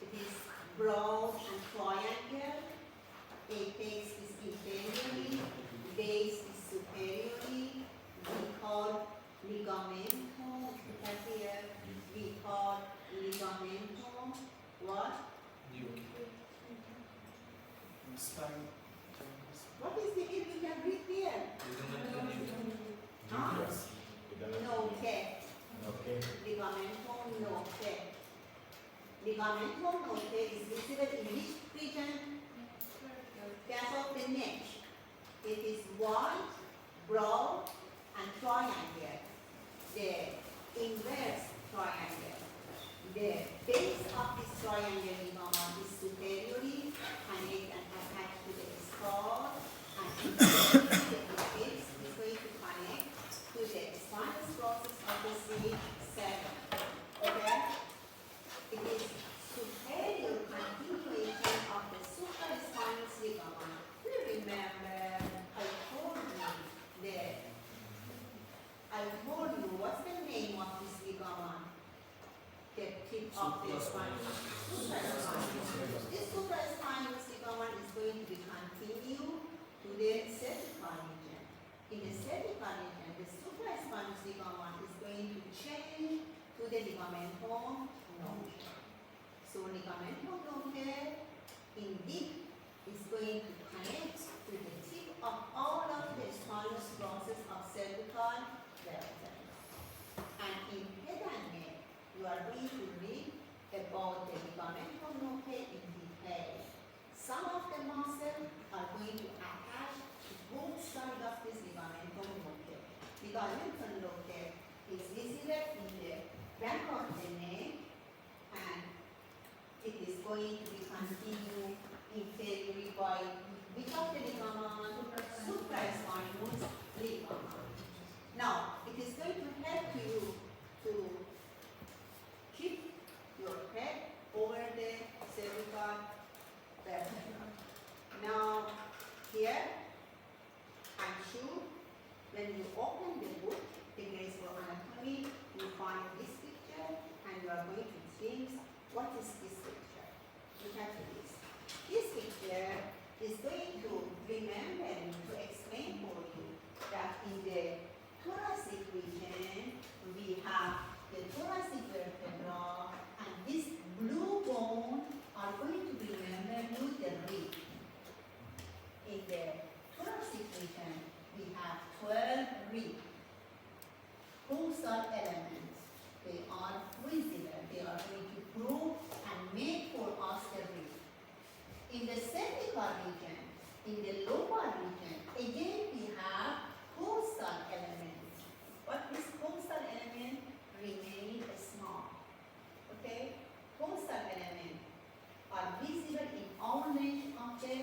It is broad and triangle. Apex is inferiorly, base is superiorly. We call ligamentum. Look at here. We call ligamentum what? Spine. What is the it we can read here? Huh? Yes. Note. Okay. Ligamentum note. Ligamentum note is visible in which region? Back of the neck. It is wide, broad, and triangle. The inverse triangle. The base of this triangle ligament is superiorly connected and attached to the skull, and the apex is going to connect to the spinous process of the C7. Okay? It is superior continuation of the supraspinous ligament. Do you remember I told you what's the name of this ligament? The tip of the spinous. Supraspinous. This supraspinous ligament is going to be continued to the cervical region. In the cervical region, the supraspinous ligament is going to change to the ligamentum novae. So ligamentum novae indeed is going to connect to the tip of all of the spinous process of cervical vertebrae. And in head and neck, you are going to read about the ligamentum novae in detail. Some of the muscles are going to attach to both sides of this ligamentum novae. Ligamentum novae is visible in the back of the neck, and it is going to be continued inferiorly by which of the ligament? Supraspinous ligament. Now, it is going to help you to keep your head over the cervical vertebra. Now, here, I'm sure when you open the book, the grades for anatomy, you find this picture, and you are going to think, what is this picture? Look at this. This picture is going to remember you, to explain for you that in the thoracic region, we have the thoracic vertebra, and this blue bone are going to remember you the rib. In the thoracic region, we have 12 ribs. Costal elements, they are visible, they are going to prove and make for us the rib. In the cervical region, in the lower region, again we have costal elements. But this costal element remain small. Okay? Costal elements are visible in all length of the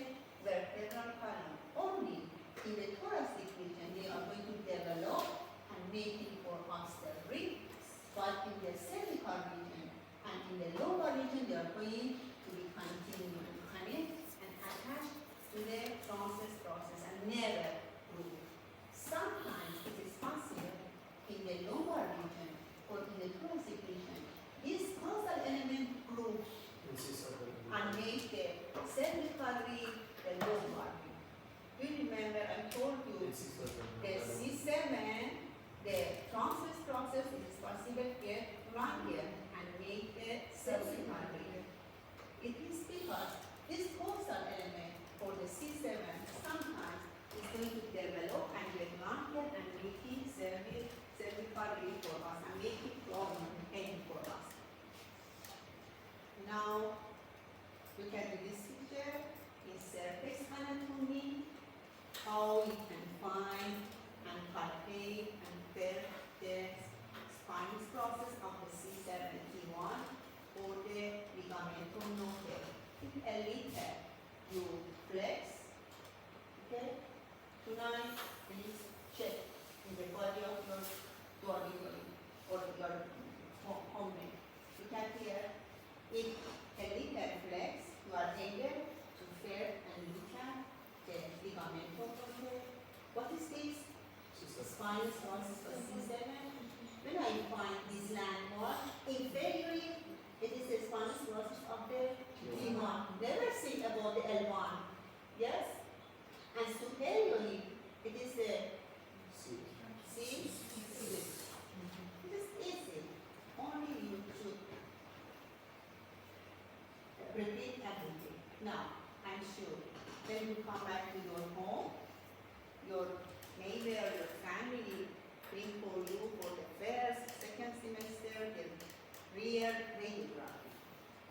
vertebral column. Only in the thoracic region they are going to develop and make it for us the rib. But in the cervical region and in the lower region they are going to be continued and connect and attached to the transverse process and never move. Sometimes it is possible in the lower region or in the thoracic region, this costal element group and make the cervical rib the lower rib. Do you remember I told you the C7, the transverse process is possible here, right here, and make the cervical rib. It is because this costal element for the C7 sometimes is how you can find and palpate and feel the spinous process of the C71 or the ligamentum notae. A little you flex, okay? Tonight, please check in the body of your body or your homemade. Look at here. If a little flex, you are able to feel and look at the ligamentum notae. What is this? Spinous process for C7. When I find this landmark, inferiorly, it is the spinous process of the T1. Never think about the L1. Yes? And superiorly, it is the C. It is easy. Only you should repeat everything. Now, I'm sure when you come back to your home, your neighbor, your family bring for you for the first, second semester, the real radiography.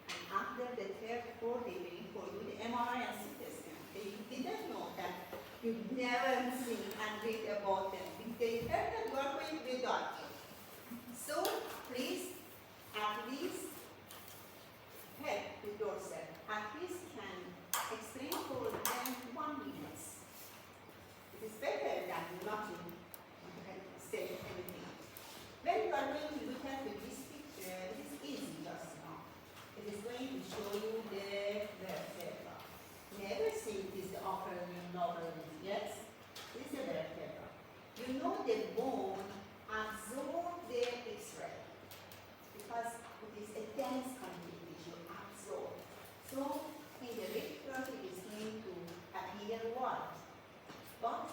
And after the third, fourth, they bring for you the MRI and CT scan. They didn't know that you've never seen and read about them. They heard that you are going to be a doctor. So please, at least help with yourself. At least can explain for them 1 minute. It is better than nothing. Say anything. When you are going to look at this picture, it is easy just now. It is going to show you the vertebra. Never say it is the upper limb, lower limb. Yes? This is the vertebra. You know the bone absorbs the X-ray because it is a dense content tissue absorb. So in the radiography it is going to appear white. But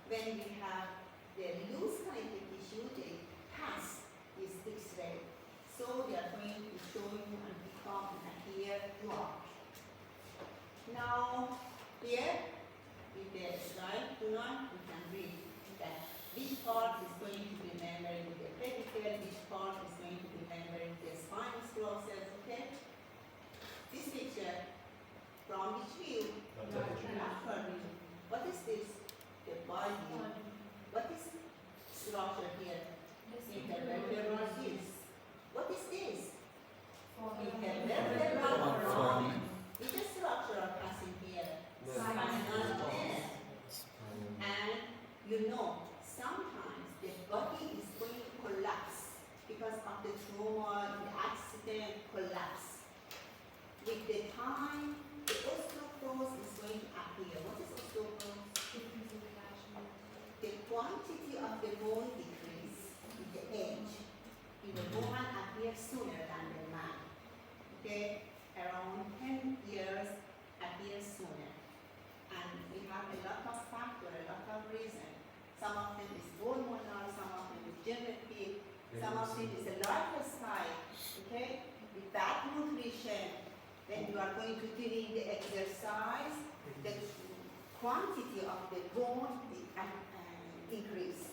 when we have the loose connective tissue, they pass this X-ray. So they are going to show you and become and appear dark. Now, here, with the slide, tonight, we can read that which part is going to be remembered with the pedicle, which part is going to be remembered with the spinous process, okay? This picture, from which view? Lateral view. What is this? The body. What is structure here? Intervertebral disc. What is this? Intervertebral foramen. Which structure are passing here? Spinal nerve. And you know, sometimes the body is going to collapse because of the trauma, the accident, collapse. With the time, the osteoporosis is going to appear. What is osteoporosis? The quantity of the bone decrease with the age. In the woman appears sooner than the man. Okay, around 10 years appears sooner. And we have a lot of factors, a lot of reasons. Some of them is hormonal, some of them is genetic, some of them is a lifestyle. Okay, with bad nutrition, when you are going to doing the exercise, the quantity of the bone increase.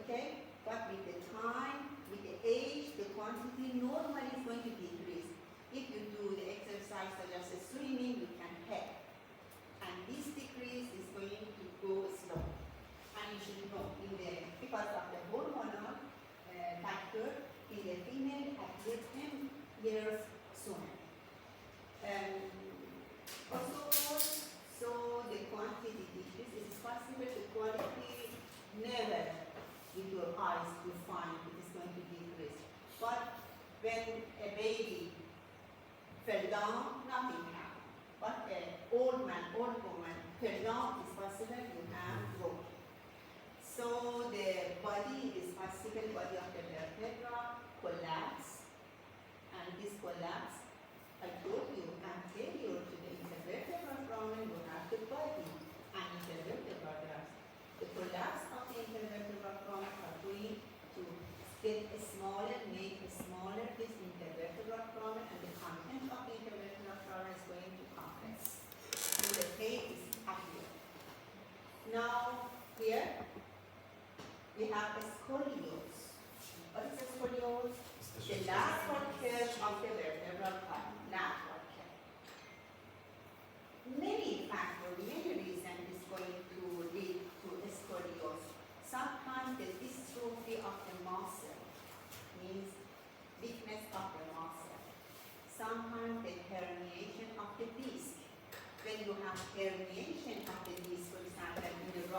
Okay? But with the time, with the age, the quantity normally is going to decrease. If you do the exercise such as swimming, you can help. And this decrease is going to go slow. And you should know because of the hormonal factor in the female at least 10 years sooner. Also, so the quantity decrease, it is possible the quality never with your eyes to find it is going to decrease. But when a baby fell down, nothing happened. But an old man, old woman fell down, it's possible you have broken. So the body is possible, body of the vertebra collapse, and this collapse, I told you, anterior to the intervertebral foramen, you have the body and intervertebral grafts. The collapse of the intervertebral foramen are going to get smaller, make smaller this intervertebral foramen, and the content of the intervertebral foramen is going to compress. So the pain is appear. Now here we have a scoliosis. What is a scoliosis? The lateral curve of the vertebral column. Lateral curve. Many factors, many reasons is going to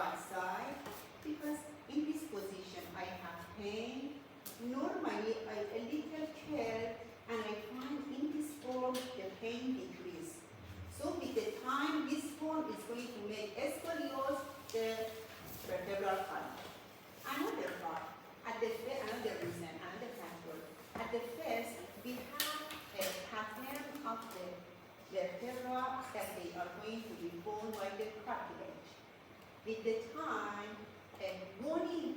right side, because in this position I have pain. Normally I a little care and I find in this form the pain decrease. So with the time this form is going to make scoliosis the vertebral column. Another part, another reason, another factor. At the first, we have a pattern of the vertebra that they are going to be formed by the cartilage. With the time, a bony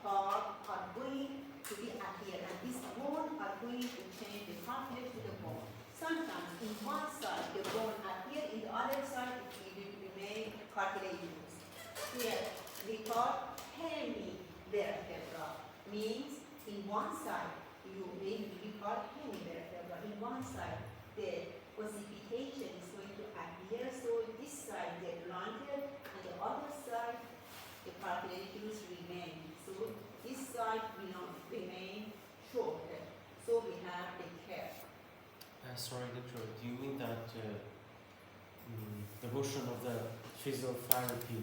part are going to be appear, and this bone are going to change the cartilage to the bone. Sometimes in one side the bone appear, in the other side it will remain cartilaginous. Here we call hemivertebra, means in one side we call hemivertebra. In one side the ossification is going to appear, so this side get longer and the other side the cartilaginous remain. So this side will remain shorter. So we have the care. Sorry, doctor, do you mean that the motion of the physiotherapy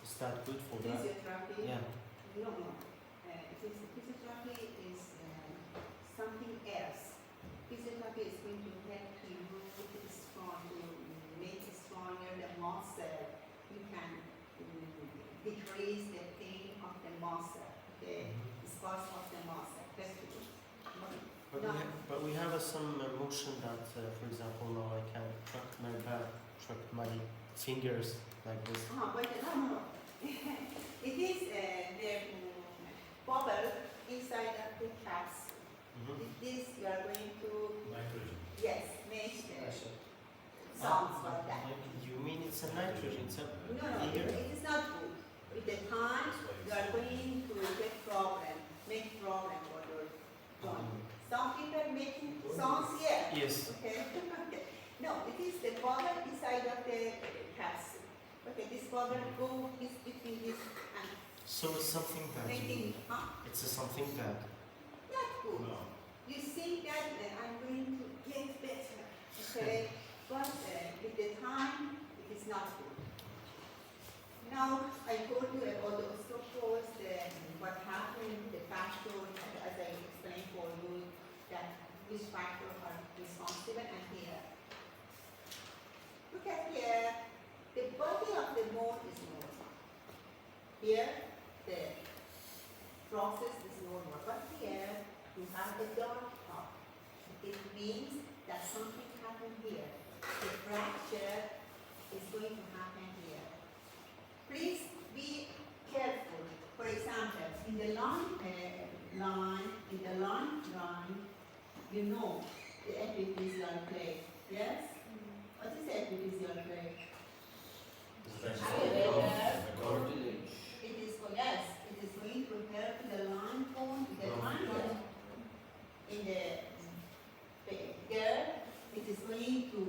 is that good for that? Physiotherapy? Yeah. No. Physiotherapy is something else. Physiotherapy is going to help you to make stronger the muscle. You can decrease the pain of the muscle, the spasm of the muscle. That's good. But we have some motion that, for example, now I can track my back, track my fingers like this. But no. It is the bubble inside of the capsule. With this, you are going to, Nitrogen. yes, make the sounds like that. You mean it's a nitrogen? It's a No, bigger? it is not good. With the time, you are going to make problem for your joint. Some people making sounds here. Yes. Okay. No, it is the bubble inside of the capsule. Okay, this bubble is between this and So it's something bad. making, It's a something bad. not good. No. You think that I'm going to get better, okay? But with the time, it is not good. Now, I told you about the osteoporosis, what happened, the factor, as I explained for you, that which factors are responsible, and here. Look at here, the body of the bone is normal. Here, the process is normal, but here, you have a dark top. It means that something happened here. The fracture is going to happen here. Please be careful. For example, in the line, you know the epiphyseal plate. Yes? What is the epiphyseal plate? Cartilage. It is going to help the line bone, the line in the there, it is going to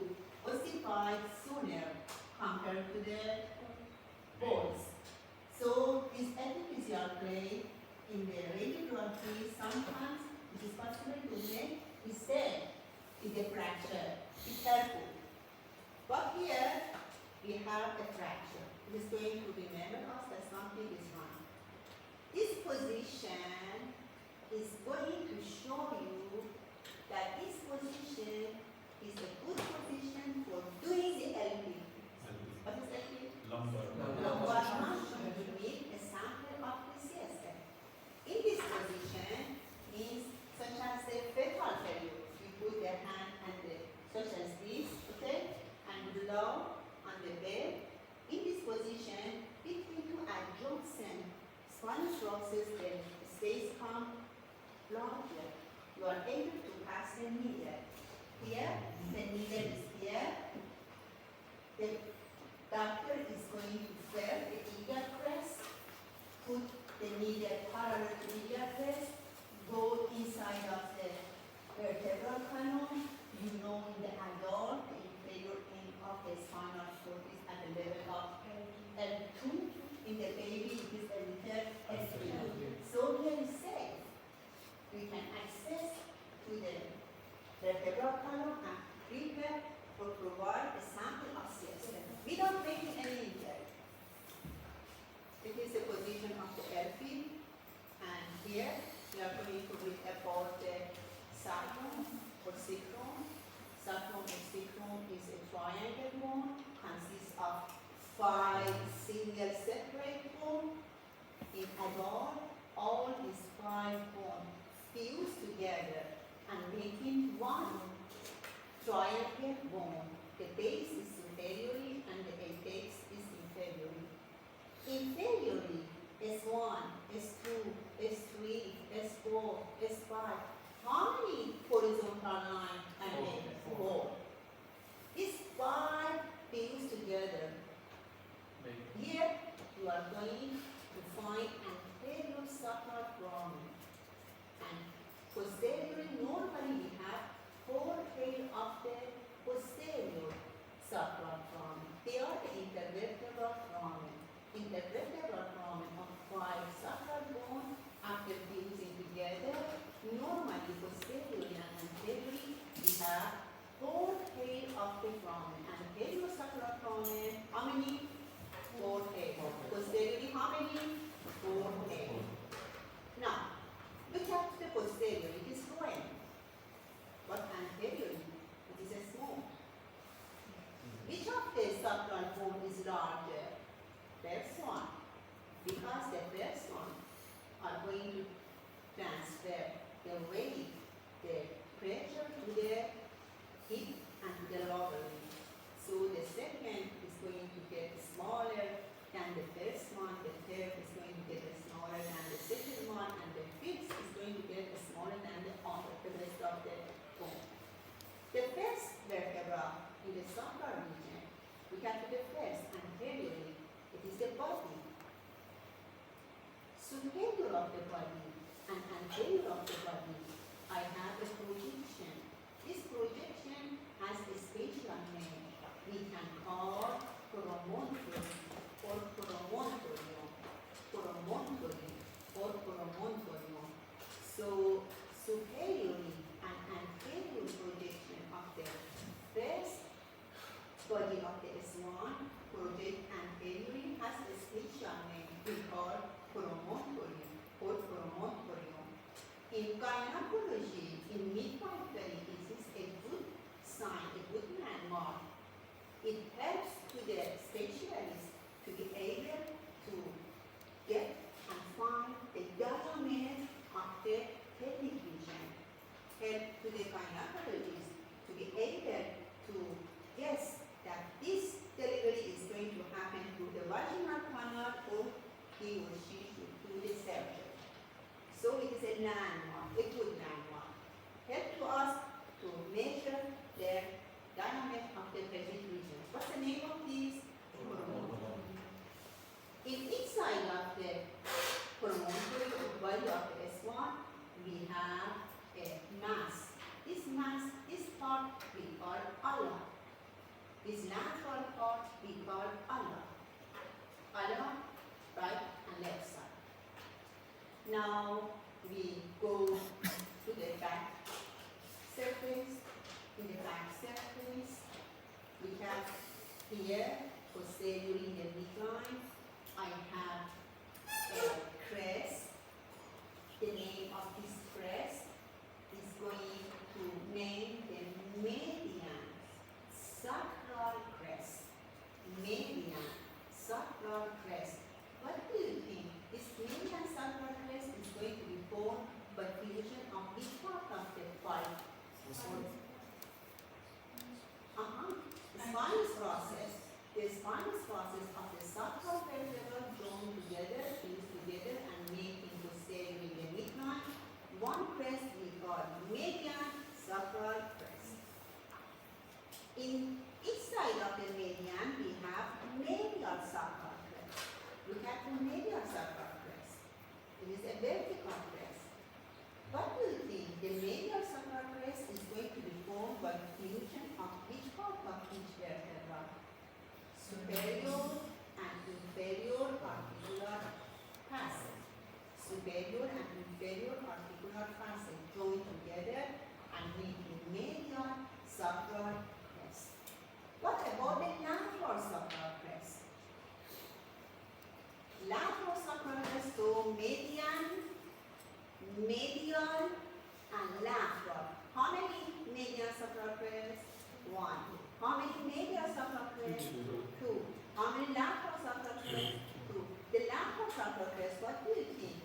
ossify sooner compared to the bones. So this epiphyseal plate in the radiography, sometimes it is possible to make mistake in the fracture. Be careful. But here we have a fracture. It is going to remember us that something is wrong. This position is going to show you that this position is a good position for doing the LP. What is LP? Lumbar. Lumbar function. You need a sample of the CSF. In this position means such as the fetal period. You put the hand and such as this, okay, and blow on the bed. In this position, between two adjacent spinal processes, the space comes larger. You are able to pass the needle. Here, the needle is here. The doctor is going to serve the eager press, put the needle parallel to the eager press, go inside of the vertebral column. You know, in the adult, the inferior end of the spinal cord is at the level of L2. In the baby, it is a little L3. So here is safe. We can access to the vertebral column and prepare for providing S1, S2, S3, S4, S5. How many horizontal lines and then 4? These 5 things together. Here you are going to find anterior sucker from. And posteriorly, normally we have 4 tail of the posterior sucker from. They are the intervertebral foramen. Intervertebral foramen of 5 sucker bone after fusing together. Normally, posteriorly and anteriorly, we have 4 tail of the foramen. Anterior sucker foramen, how many? 4 tail. Posteriorly, how many? 4 tail. Now, look at the posterior, it is growing. But anteriorly, it is a small. Which of the subclavian bone is larger? First one. Because the first one are going to transfer the weight, the pressure to the hip and to the lower limb. So the second is going to get smaller than the first one, the third is going to get smaller than the second one, and the fifth is going to get smaller than the other, the rest of the bone. The first vertebra in the sacral region, we can do the first anteriorly, it is the body. Superior of the body and anterior of the body, I have a projection. This projection has a spatial name. We can call promontory or promontorium, promontory or promontorium. So superiorly and anterior projection of the first body of the S1 project anteriorly has a spatial name we call promontorium or promontorium. In gynecology, in midwifery, this is a good sign, a good landmark. It helps to the specialist to be able to get and find the diameter of the pelvic region. Help to the gynecologist to be able to guess that this delivery is going to happen through the vaginal canal or he or she should do the surgery. So it is a landmark, a good landmark. Help to us to measure the diameter of the pelvic region. What's the name of these? In each side of the promontory or body of the S1, we have a mass. This mass, this part we call ala. This lateral part we call ala. Ala, right and left side. Now we go to the back surface. In the back surface, we have here, posteriorly in the midline, I have a crest. The name of this crest is going to name the median sacral crest. Median sacral crest. What do you think? This median sacral crest is going to be formed by fusion of which part of the 5? The spinous process. The spinous process of the sacral vertebra joined together, fused together, and making posterior in the midline. One crest we call median sacral crest. In each side of the median, we have medial sacral crest. Look at the medial sacral crest. It is a vertical crest. What do you think? The medial sacral crest is going to be formed by fusion of each part of each vertebra. Superior and inferior articular facet. Superior and inferior articular facet join together and making medial sacral crest. What about the lateral sacral crest? Lateral sacral crest, so median, medial, and lateral. How many medial sacral crests? 1. How many medial sacral crests? 2. How many lateral sacral crests? 2. The lateral sacral crest, what do you think?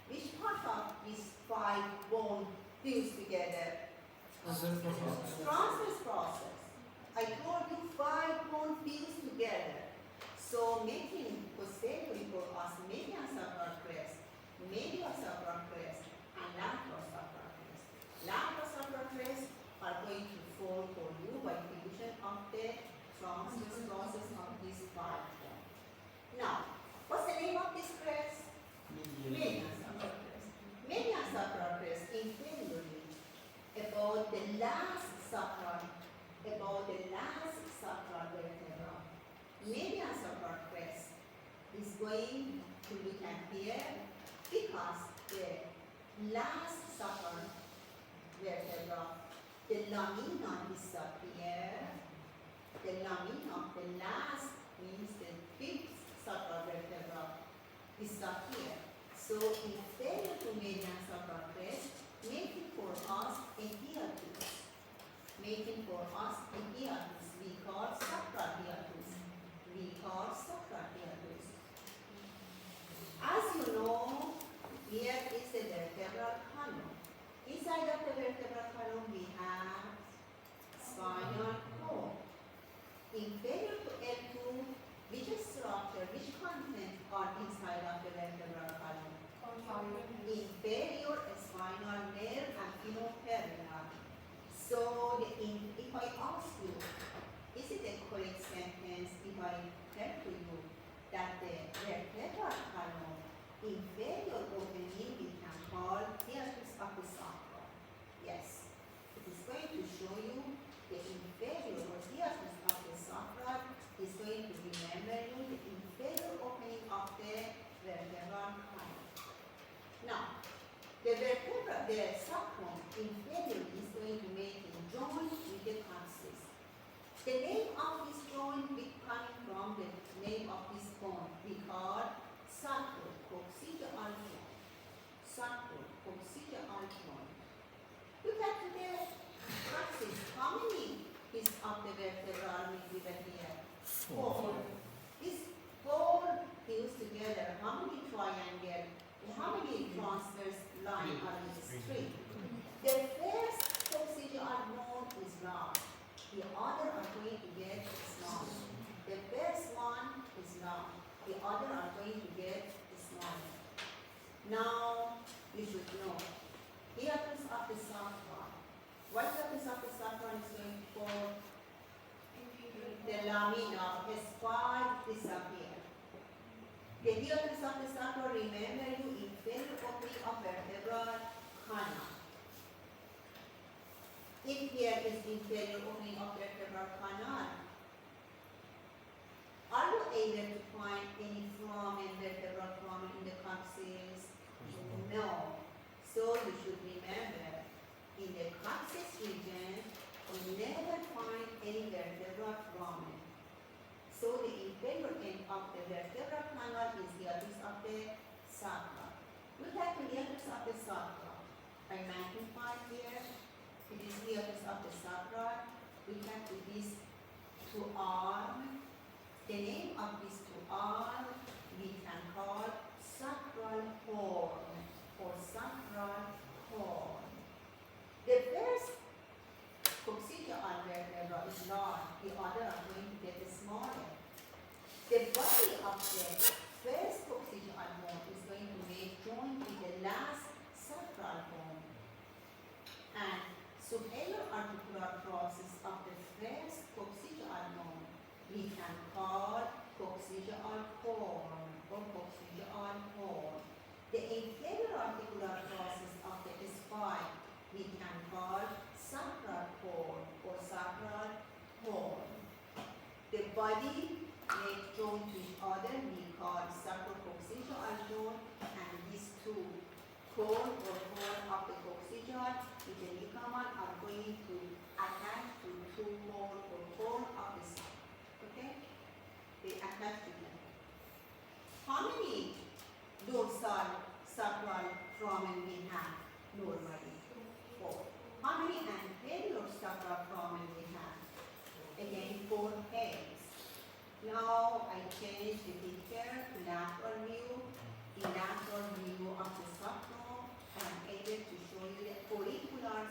Which part of these 5 bone fuse together? Transverse process. I told you 5 bone fuse together. So making posteriorly for us median sacral crest need to look at here because the last supper vertebra, the lamina is up here. The lamina, the last means the fifth supper vertebra is up here. So inferior to median supper crest, making for us a hiatus. Making for us a hiatus. We call sacral hiatus. We call sacral hiatus. As you know, here is the vertebral column. Inside of the vertebral column we have spinal cord. Inferior to L2, which structure, which content are inside of the vertebral column? Inferior spinal nerve and femoroperoneal. So, if I ask you, is it a correct sentence if I tell to you that the vertebral column inferior opening we can call hiatus of the sacrum? Yes. It is going to show you the inferior or hiatus of the sacrum is going to remember you the inferior opening of the vertebral column. Now, the sacrum inferior is going to make a joint with the coccyx. The name of this joint coming from the name of this bone we call sacrococcygeal joint. Sacrococcygeal joint. Look at the coccyx. How many pieces of the vertebral will be here? 4. These 4 fused together, how many triangle? How many transverse line are in this 3? The first coccygeal bone is large. The other are going to get small. The first one is large. The other are going to get smaller. Now, you should know. Hiatus of the sacrum. What hiatus of the sacrum is going to fall? The lamina, S5 disappear. The hiatus of the sacrum, remember you, inferior opening of vertebral canal. If here is inferior opening of vertebral canal, are you able to find any foramen, vertebral foramen in the coccyx? No. So you should remember, in the coccyx region, you never find any vertebral foramen. So the inferior end of the vertebral canal is the hiatus of the sacrum. Look at the hiatus of the sacrum. I magnify here. It is hiatus of the sacrum. Look at these 2 arms. The name of these 2 arms we can call sacral horn or sacral horn. The first coccygeal vertebra is large, the other are going to get smaller. The body of the first coccygeal bone is going to make joint with the last sacral bone. And superior articular process of the first coccygeal bone we can call coccygeal horn or coccygeal horn. The inferior articular process of the spine we can call sacral horn or sacral horn. The body make joint to each other we call sacrococcygeal joint, and these 2 cone or horn of the coccygeal with the ligament are going to attach to 2 horn or horn of the sacrum. Okay? They attach together. How many dorsal sacral foramen we have normally? 4. How many anterior sacral foramen we have? Again, 4 pairs. Now I change the picture to lateral view. In lateral view of the sacrum, I am able to show you the auricular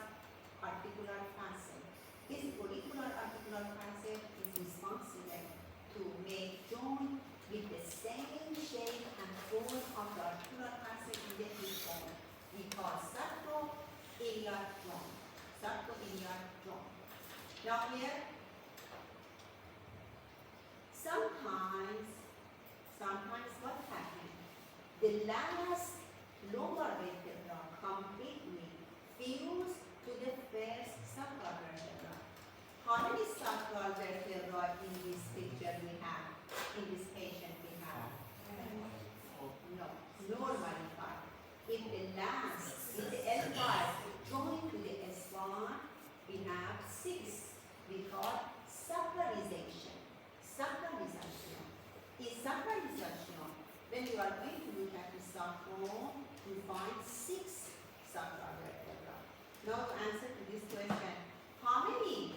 articular facet. This auricular articular facet is responsible to make joint with the same shape and form of the articular facet in the hip bone. We call sacroiliac joint. Sacroiliac joint. Now here, sometimes what happens? The last lumbar vertebra completely fused to the first sacral vertebra. How many sacral vertebra in this picture we have? In this patient we have? are going to look at the sacrum, you find 6 sacral vertebrae. Now to answer to this question, how many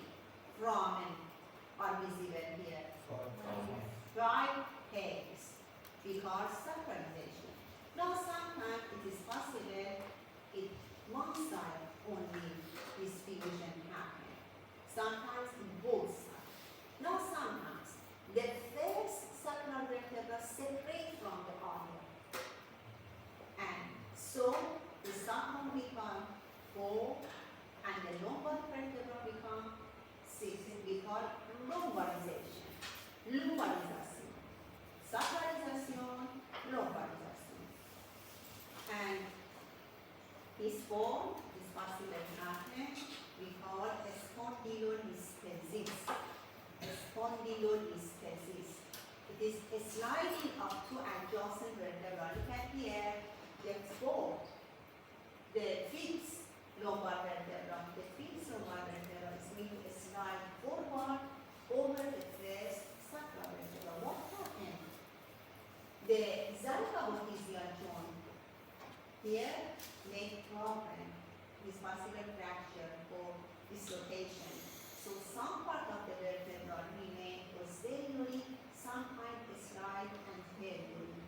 foramen are visible here? 5 hairs, because sacralization. Now sometimes it is possible if one side only this fusion happen. Sometimes in both sides. Now sometimes the first sacral vertebra separate from the other. And so the sacrum become 4 and the lumbar vertebra become 6. We call lumbarization. Lumbarization. Sacralization, lumbarization. And this form is possible to happen. We call spondylolisthesis. Spondylolisthesis. It is a sliding of 2 adjacent vertebrae. Look at here, the fourth, the fifth lumbar vertebra. The fifth lumbar vertebra is going to slide forward over the first sacral vertebra. What happened? The zygapophyseal joint here make problem with possible fracture or dislocation. So some part of the vertebra remain posteriorly, sometimes slide anteriorly.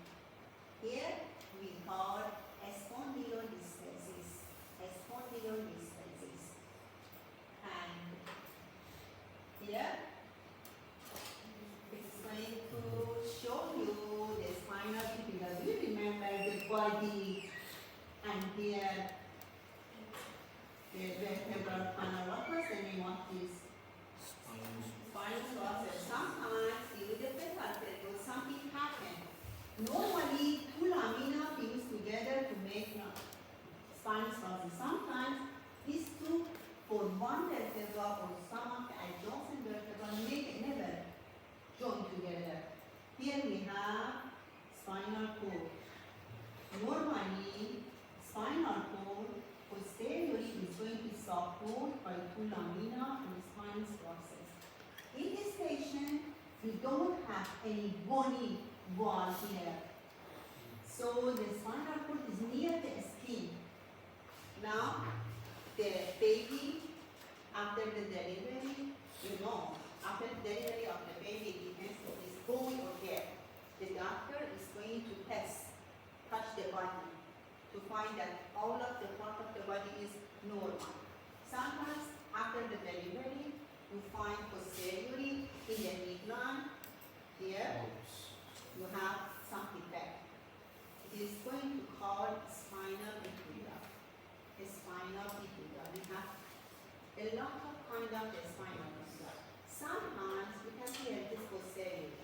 Here we call a spondylolisthesis. A spondylolisthesis. And here it's going to show you the spinal fibula. Do you remember the body and here the vertebral panel? What was the name of this? Spinal process. Sometimes in the fetal vertebra something happens. Normally, 2 lamina fuse together to make spinal process. Sometimes these 2 for one vertebra or some of the adjacent vertebra never join together. Here we have spinal cord. Normally, spinal cord posteriorly is going to support by 2 lamina for spinal process. In this patient, we don't have any bony wall here. So the spinal cord is near the skin. Now, the baby, after the delivery, after the delivery of the baby, depends if it's boy or girl. The doctor is going to touch the body to find that all of the part of the body is normal. Sometimes after the delivery, you find posteriorly in the midline, here, you have some defect. It is going to call spinal bifida. A spinal bifida. We have a lot of kind of the spinal bifida. Sometimes we can hear this posteriorly.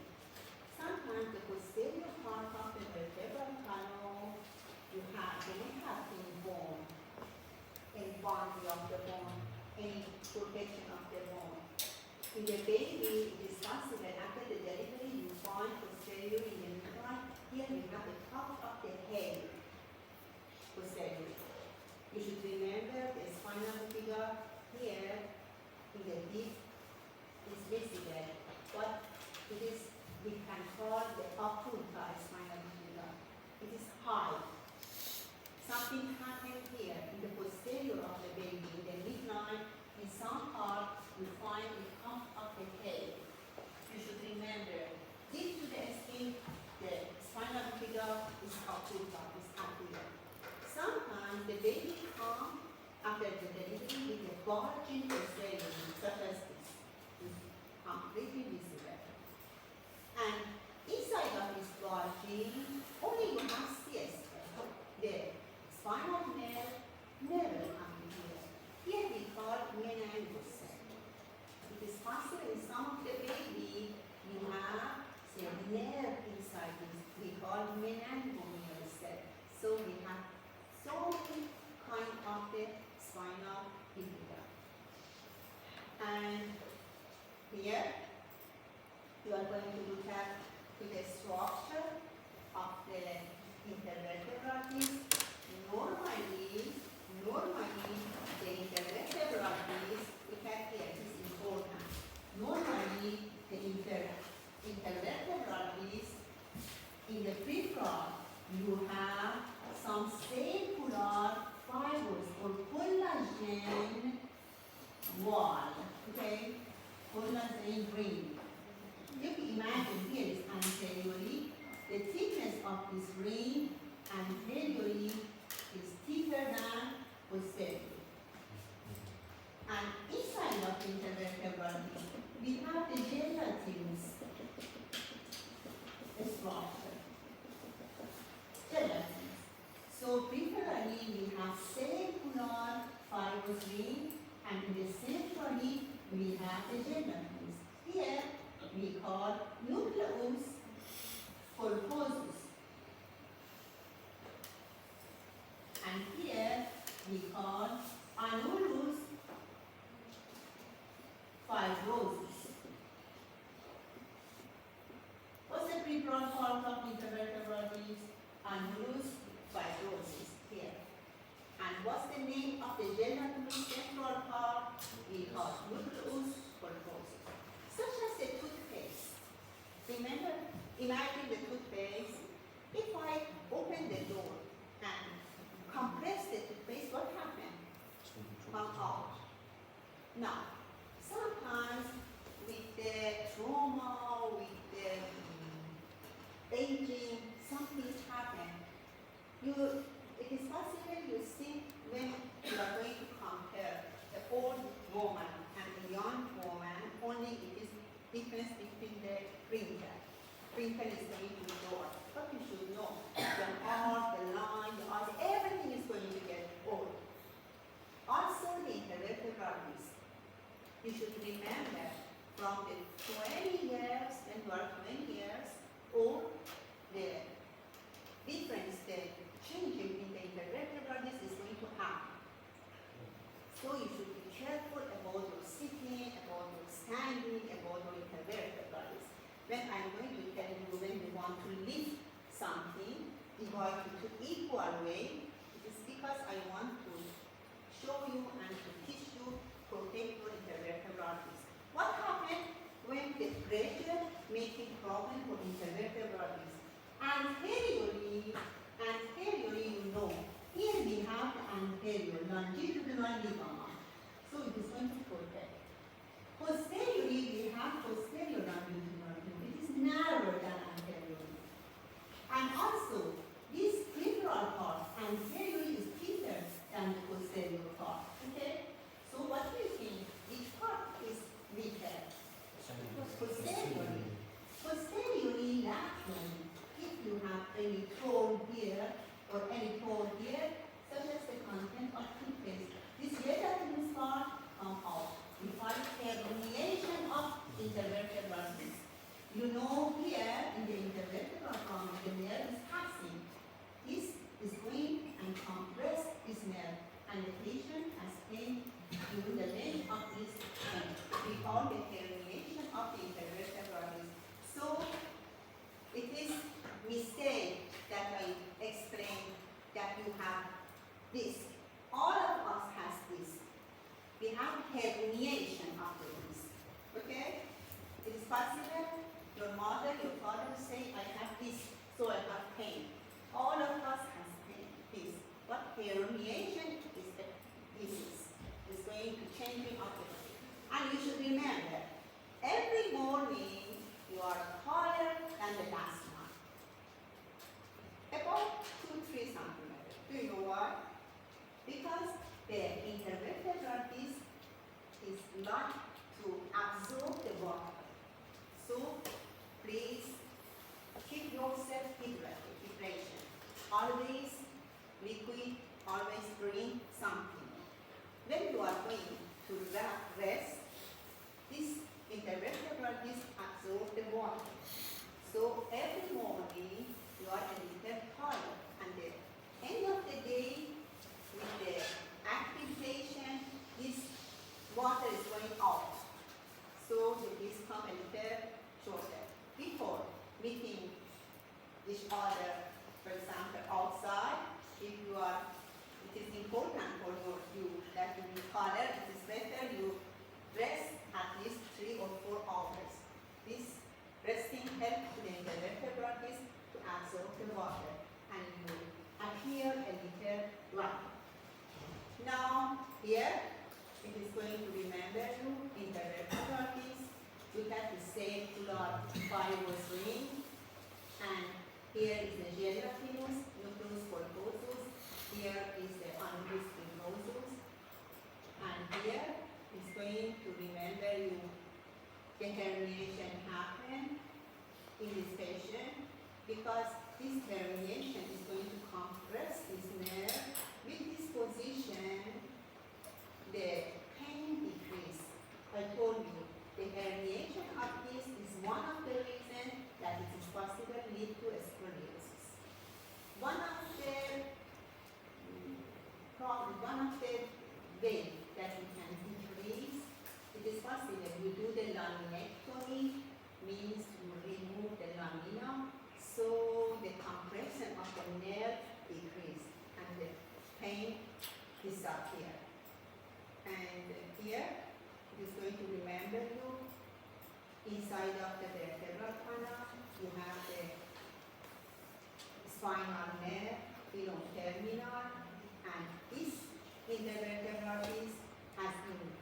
Sometimes the posterior part of the vertebral column, you don't have any bone, any boundary of the bone, any protection of the bone. In the baby, it is possible after the delivery, you find posterior in the midline. Here we have the top of the head posterior. You should remember the spinal figure here in the deep is visible, but it is, we can call the occulta spinal figure. It is high. Something happened here in the posterior of the baby, in the midline. In some part, you find it comes up the head. You should remember, deep to the skin, the spinal figure is occulta, is up here. Sometimes the baby comes after the delivery with a bulging posterior, such as this. It's completely visible. And inside of this bulging, only you have CS. The spinal nerve never comes here. Here we call meningocele. It is possible in some of the baby you have the nerve inside this. We call meningocele. So we have so many kind of the spinal fibula. And here you are going to look at the structure of the peripheral, you have some cellular fibers or collagen wall, okay? Collagen ring. If you imagine here is anteriorly, the thickness of this ring anteriorly is thicker than posteriorly. And inside of the intervertebral disc, we have the gelatinous structure. Gelatinous. So peripherally we have cellular fibrous ring, and in the centrally we have the gelatinous. Here we call nucleus pulposus. And here we call annulus fibrosis. What's the peripheral part of intervertebral disc? Annulus fibrosis here. And what's the name of the gelatinous central part? We call nucleus pulposus. Such as the toothpaste. Remember, imagine the toothpaste. If I open the door and compress the toothpaste, what happens? Come out. Now, sometimes with the trauma, with the aging, something happens. It is possible you think when you are going to compare the old woman and the young woman, only it is difference between the printer. Printer is going to door. But you should know the art, the line, the art, everything is going to get old. Also the intervertebral disc. You should remember from the 20 years, when you are 20 years old, the difference, the changing in the intervertebral disc is going to happen. So you should be careful about your sitting, about your standing, about your intervertebral disc. When I'm going to tell you when you want to lift something, divide it to equal way, it is because I want to show you and to teach you, protect your intervertebral disc. What happens when the pressure making problem for intervertebral disc? Anteriorly, you know, here we have the anterior longitudinal ligament, so it is going to protect. Posteriorly, we have posterior longitudinal ligament. It is narrower than anteriorly. And also, this peripheral part anteriorly is thicker than the posterior part. Okay? So what do you think? Which part is weaker? Posteriorly. Posteriorly, laterally, if you have any tone here or any tone here, such as the content of toothpaste, this gelatinous part come out. We call it herniation of intervertebral disc. You know here in the intervertebral column, the nerve is passing. This is going and compress this nerve, and the patient has pain during the length of this pain. We call the herniation of the intervertebral disc. So it is mistake that I explained that you have this. All of us has this. We have herniation of the disc. Okay? It is possible your mother, your father say, I have this, so I have pain. All of us has pain, this. But herniation is the disease. It's going to change the occupancy. And you should remember, every morning you are taller than the last one. About 2-3 centimeters. Do you know why? Because the intervertebral disc is like to absorb the water. So please keep yourself hydrated, hydration. Always liquid, always drink something. When you are going to rest, this intervertebral disc absorbs the water. So every morning you are a little tired, and at the end of the day, with the active patient, this water is going out. So the disc come a little shorter. Before, inside of the vertebral canal, you have the spinal nerve, terminal, and this intervertebral piece has been